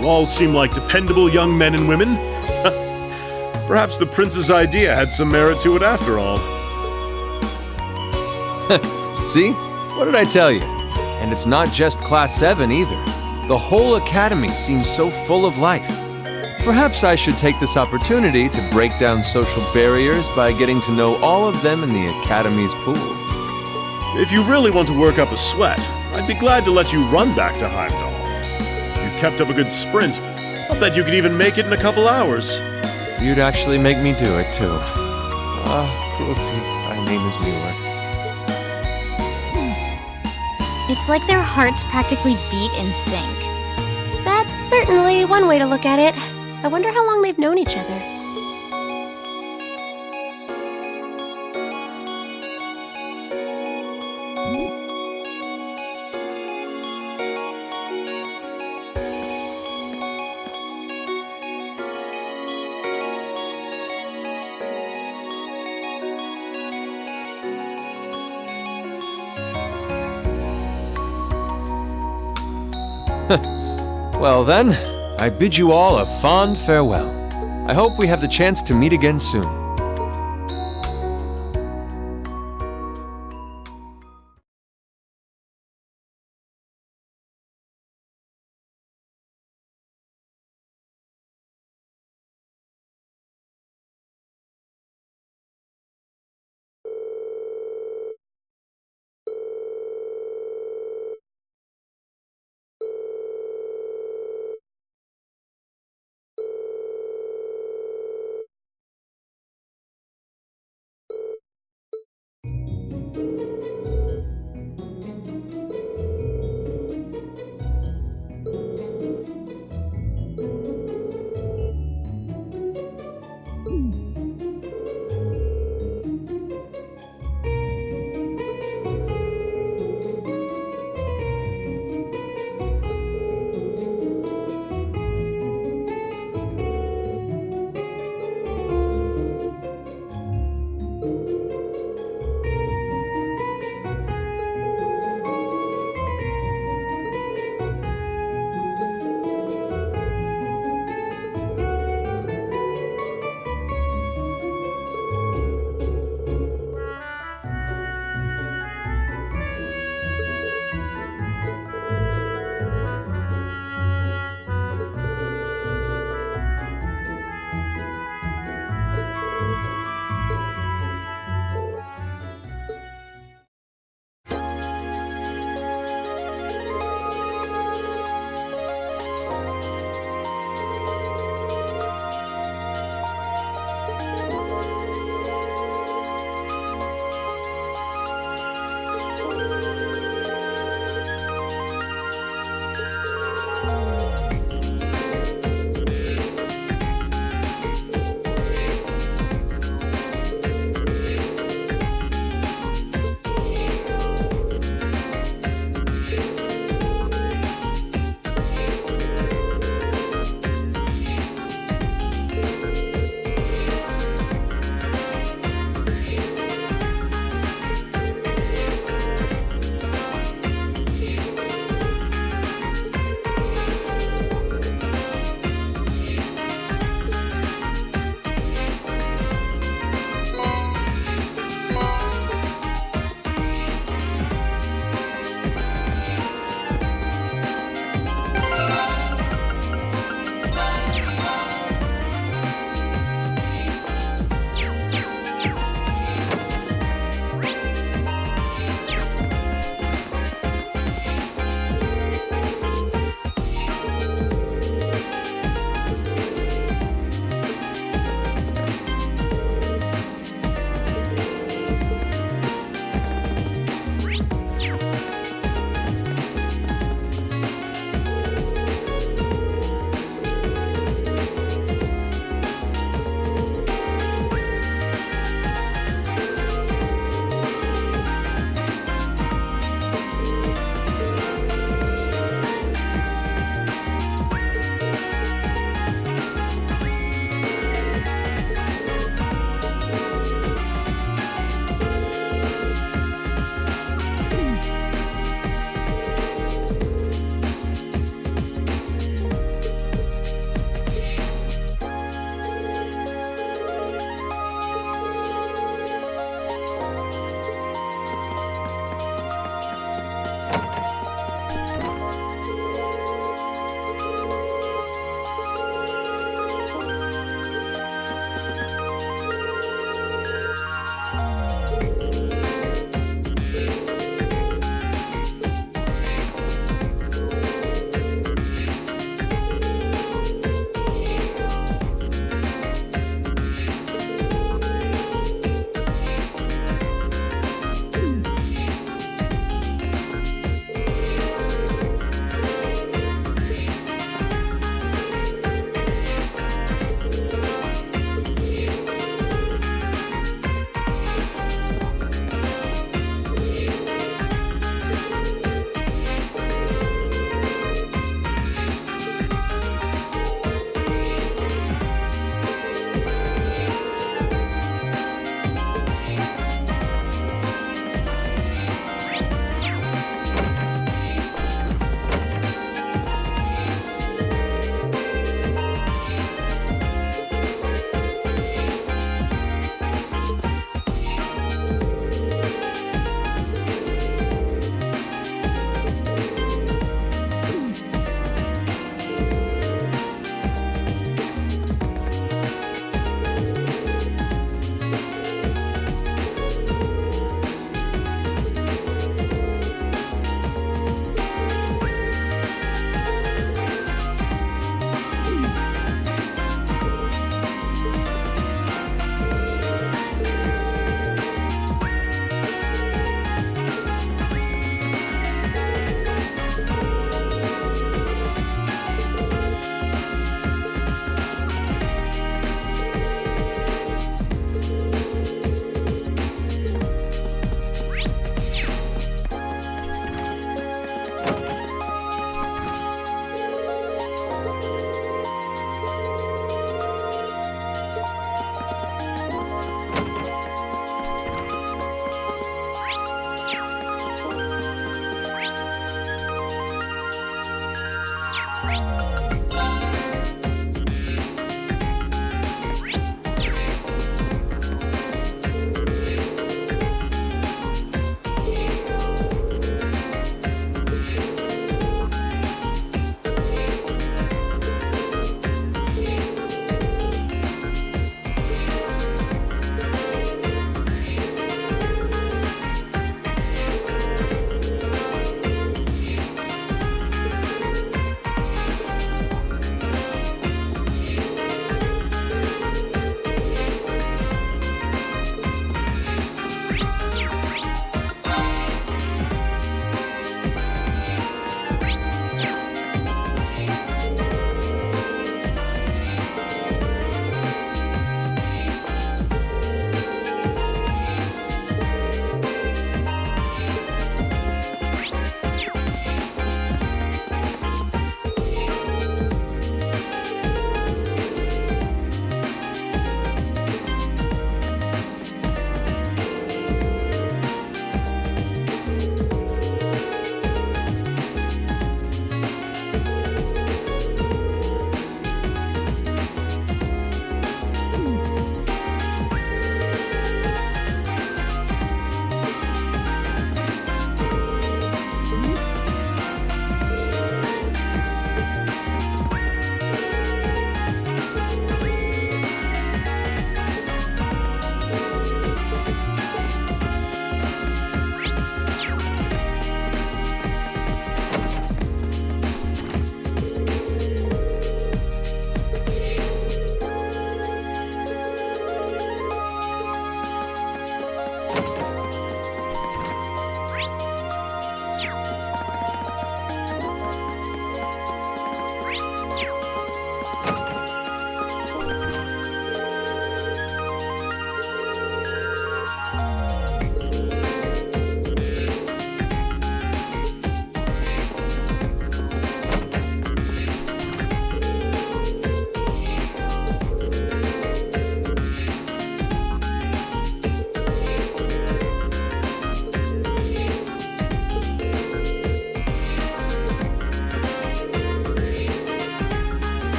you all seem like dependable young men and women. Perhaps the prince's idea had some merit to it after all. See? What did I tell you? And it's not just Class 7 either. The whole academy seems so full of life. Perhaps I should take this opportunity to break down social barriers by getting to know all of them in the academy's pool. If you really want to work up a sweat, I'd be glad to let you run back to Heimdall. If you kept up a good sprint, I'll bet you could even make it in a couple hours. You'd actually make me do it, too. Cruelty. My name is Mueller. It's like their hearts practically beat in sync. That's certainly one way to look at it. I wonder how long they've known each other. Well then, I bid you all a fond farewell. I hope we have the chance to meet again soon.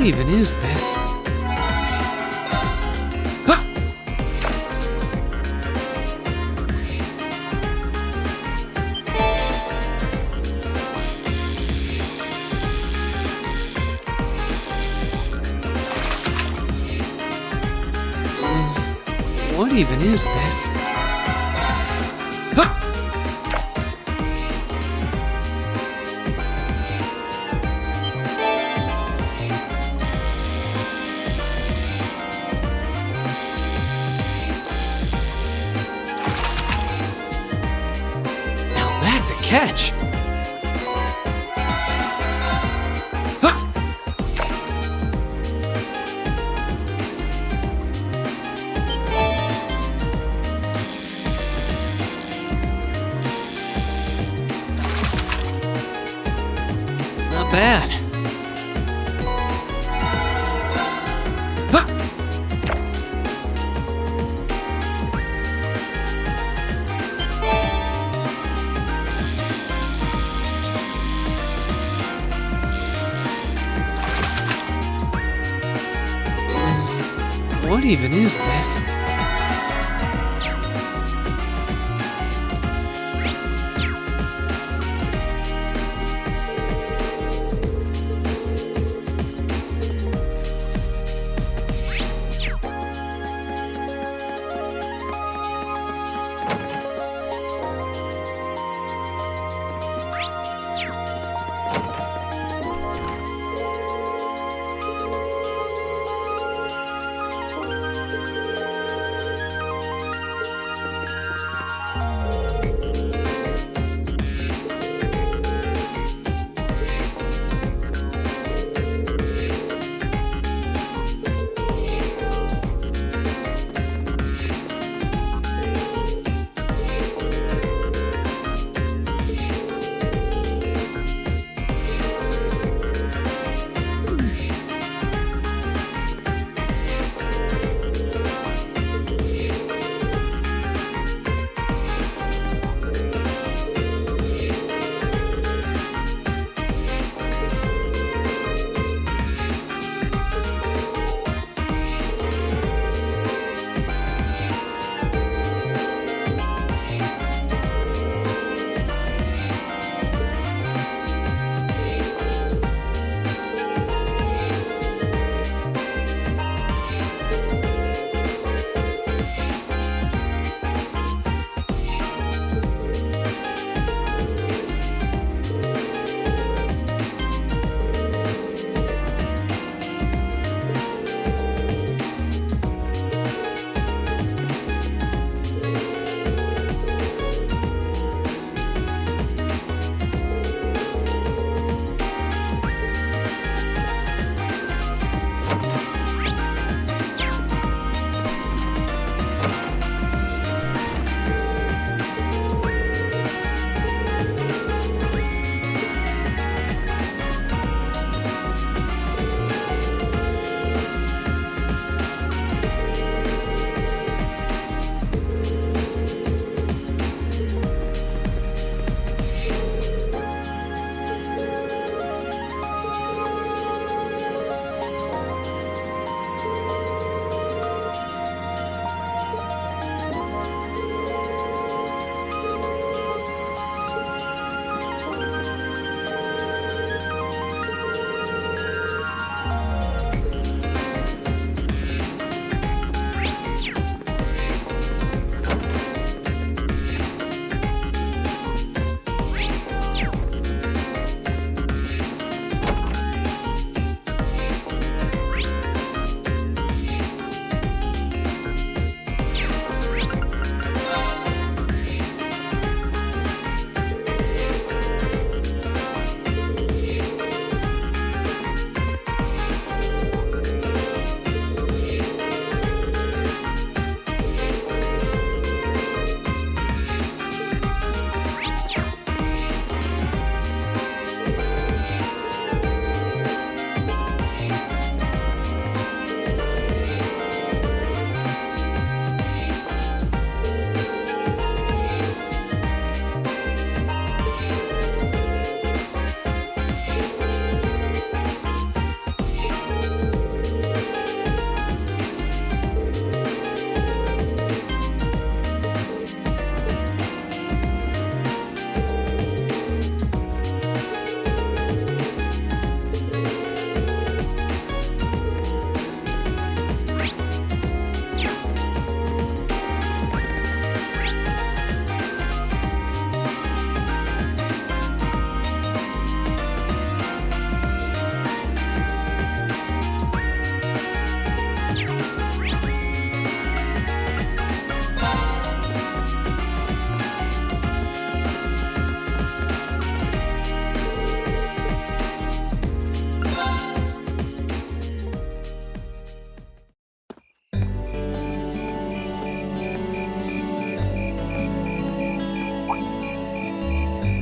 even is this? What even is this? Now that's a catch. Not bad. What even is this?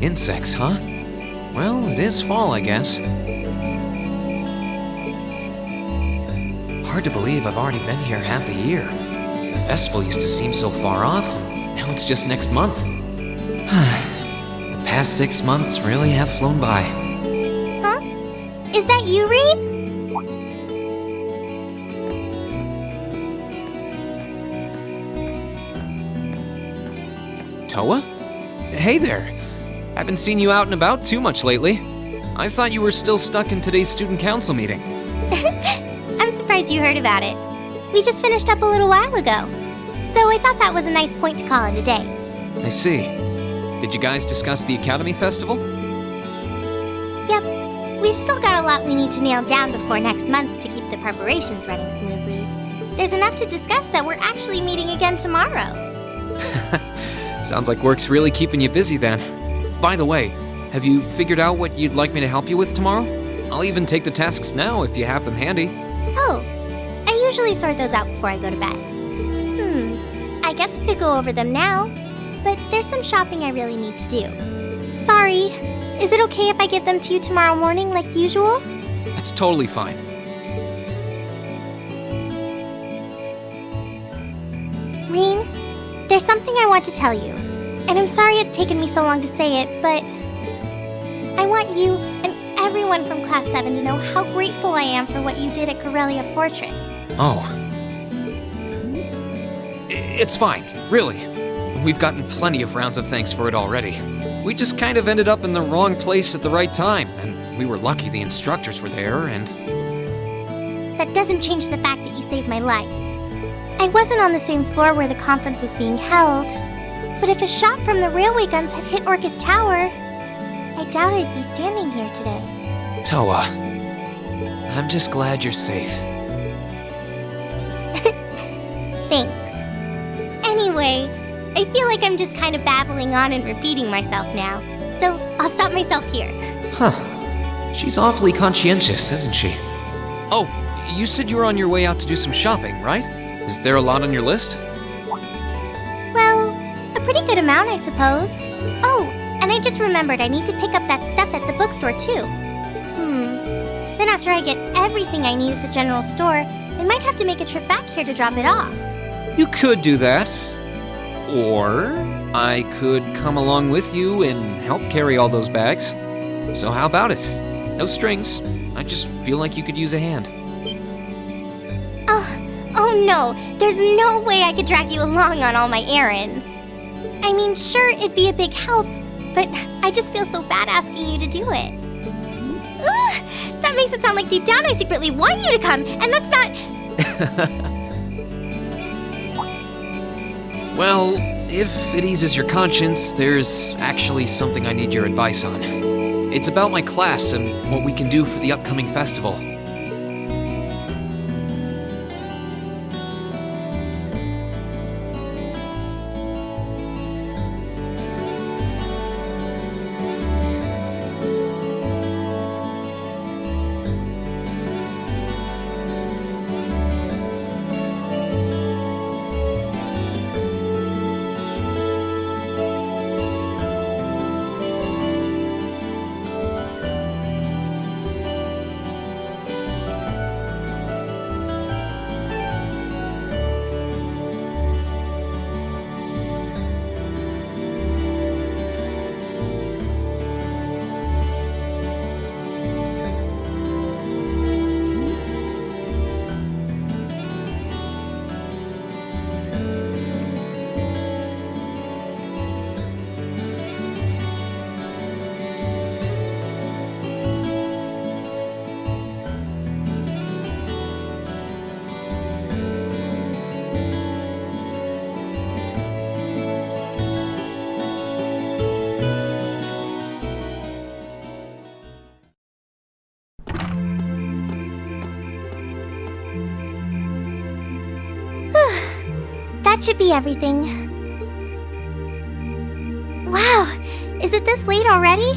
Insects, huh? Well, it is fall, I guess. Hard to believe I've already been here half a year. The festival used to seem so far off, and now it's just next month. The past 6 months really have flown by. Huh? Is that you, Reed? Toa? Hey there. Haven't seen you out and about too much lately. I thought you were still stuck in today's student council meeting. I'm surprised you heard about it. We just finished up a little while ago. So I thought that was a nice point to call it a day. I see. Did you guys discuss the Academy Festival? Yep. We've still got a lot we need to nail down before next month to keep the preparations running smoothly. There's enough to discuss that we're actually meeting again tomorrow. Sounds like work's really keeping you busy then. By the way, have you figured out what you'd like me to help you with tomorrow? I'll even take the tasks now if you have them handy. Oh, I usually sort those out before I go to bed. I guess I could go over them now, but there's some shopping I really need to do. Sorry, is it okay if I give them to you tomorrow morning like usual? That's totally fine. Reen, there's something I want to tell you, and I'm sorry it's taken me so long to say it, but I want you and everyone from Class 7 to know how grateful I am for what you did at Corellia Fortress. Oh. It's fine, really. We've gotten plenty of rounds of thanks for it already. We just kind of ended up in the wrong place at the right time, and we were lucky the instructors were there, and... That doesn't change the fact that you saved my life. I wasn't on the same floor where the conference was being held, but if a shot from the railway guns had hit Orcus Tower, I doubt I'd be standing here today. Toa, I'm just glad you're safe. Thanks. Anyway, I feel like I'm just kind of babbling on and repeating myself now, so I'll stop myself here. Huh. She's awfully conscientious, isn't she? Oh, you said you were on your way out to do some shopping, right? Is there a lot on your list? Well, a pretty good amount, I suppose. Oh, and I just remembered I need to pick up that stuff at the bookstore, too. Then after I get everything I need at the general store, I might have to make a trip back here to drop it off. You could do that. Or I could come along with you and help carry all those bags. So how about it? No strings. I just feel like you could use a hand. Oh no, there's no way I could drag you along on all my errands. I mean, sure, it'd be a big help, but I just feel so bad asking you to do it. Ugh, that makes it sound like deep down I secretly want you to come, and that's not... Well, if it eases your conscience, there's actually something I need your advice on. It's about my class and what we can do for the upcoming festival. That should be everything. Wow, is it this late already?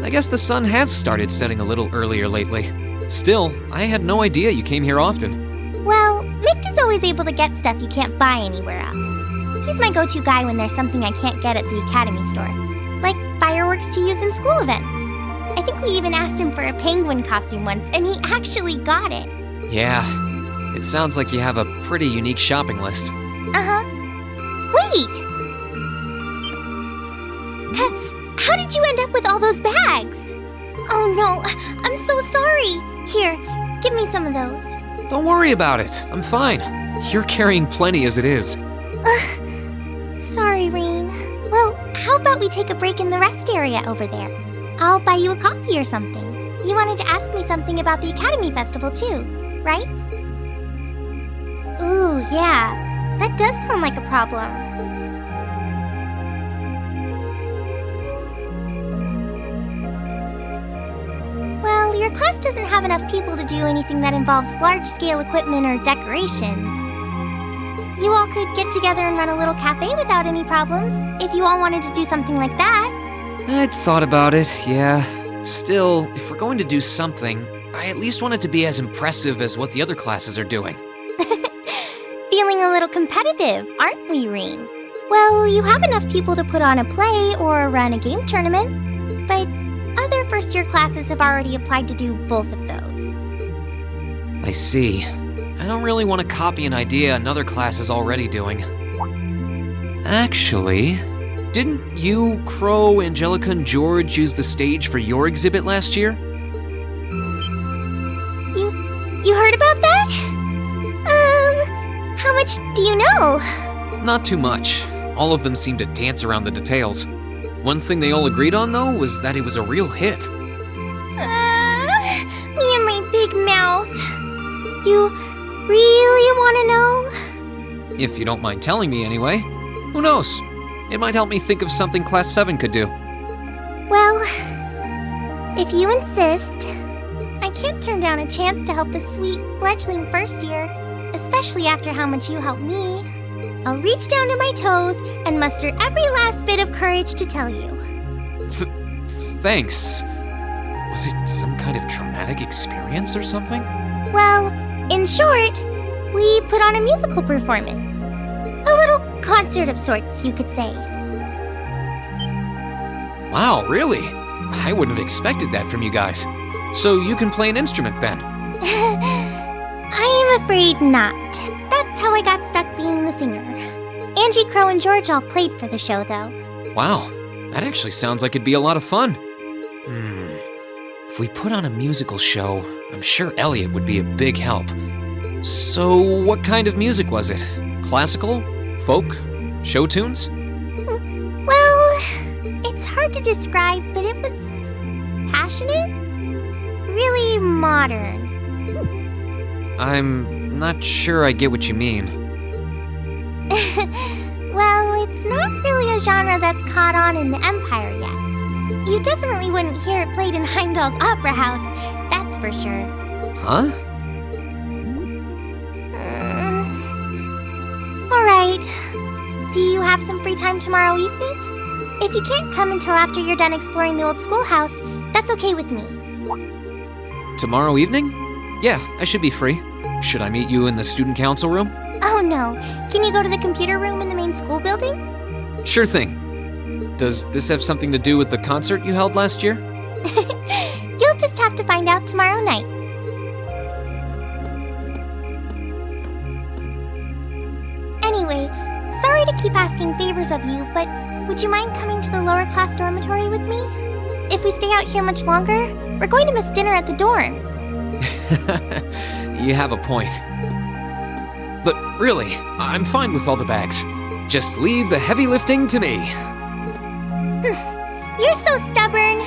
I guess the sun has started setting a little earlier lately. Still, I had no idea you came here often. Well, Mick is always able to get stuff you can't buy anywhere else. He's my go-to guy when there's something I can't get at the Academy store. Like fireworks to use in school events. I think we even asked him for a penguin costume once, and he actually got it. Yeah, it sounds like you have a pretty unique shopping list. Uh-huh. Wait! How did you end up with all those bags? Oh no, I'm so sorry. Here, give me some of those. Don't worry about it. I'm fine. You're carrying plenty as it is. Sorry, Rain. Well, how about we take a break in the rest area over there? I'll buy you a coffee or something. You wanted to ask me something about the Academy Festival too, right? Ooh, yeah. That does sound like a problem. Well, your class doesn't have enough people to do anything that involves large-scale equipment or decorations. You all could get together and run a little cafe without any problems, if you all wanted to do something like that. I'd thought about it, yeah. Still, if we're going to do something, I at least want it to be as impressive as what the other classes are doing. Feeling a little competitive, aren't we, Rain? Well, you have enough people to put on a play or run a game tournament, but other first-year classes have already applied to do both of those. I see. I don't really want to copy an idea another class is already doing. Actually, didn't you, Crow, Angelica, and George use the stage for your exhibit last year? You heard about that? How much do you know? Not too much. All of them seemed to dance around the details. One thing they all agreed on, though, was that it was a real hit. Me and my big mouth. You really want to know? If you don't mind telling me anyway. Who knows? It might help me think of something Class 7 could do. Well, if you insist, I can't turn down a chance to help a sweet, fledgling first year, especially after how much you helped me. I'll reach down to my toes and muster every last bit of courage to tell you. Thanks. Was it some kind of traumatic experience or something? Well, in short, we put on a musical performance. A little concert of sorts, you could say. Wow, really? I wouldn't have expected that from you guys. So you can play an instrument then? I am afraid not. That's how I got stuck being the singer. Angie, Crow, and George all played for the show, though. Wow, that actually sounds like it'd be a lot of fun. If we put on a musical show, I'm sure Elliot would be a big help. So what kind of music was it? Classical? Folk? Show tunes? Well, it's hard to describe, but it was passionate? Really modern. I'm not sure I get what you mean. Well, it's not really a genre that's caught on in the Empire yet. You definitely wouldn't hear it played in Heimdall's Opera House, that's for sure. Huh? Alright. Do you have some free time tomorrow evening? If you can't come until after you're done exploring the old schoolhouse, that's okay with me. Tomorrow evening? Yeah, I should be free. Should I meet you in the student council room? Oh no. Can you go to the computer room in the main school building? Sure thing. Does this have something to do with the concert you held last year? You'll just have to find out tomorrow night. Anyway, sorry to keep asking favors of you, but would you mind coming to the lower class dormitory with me? If we stay out here much longer, we're going to miss dinner at the dorms. You have a point. But really, I'm fine with all the bags. Just leave the heavy lifting to me. You're so stubborn.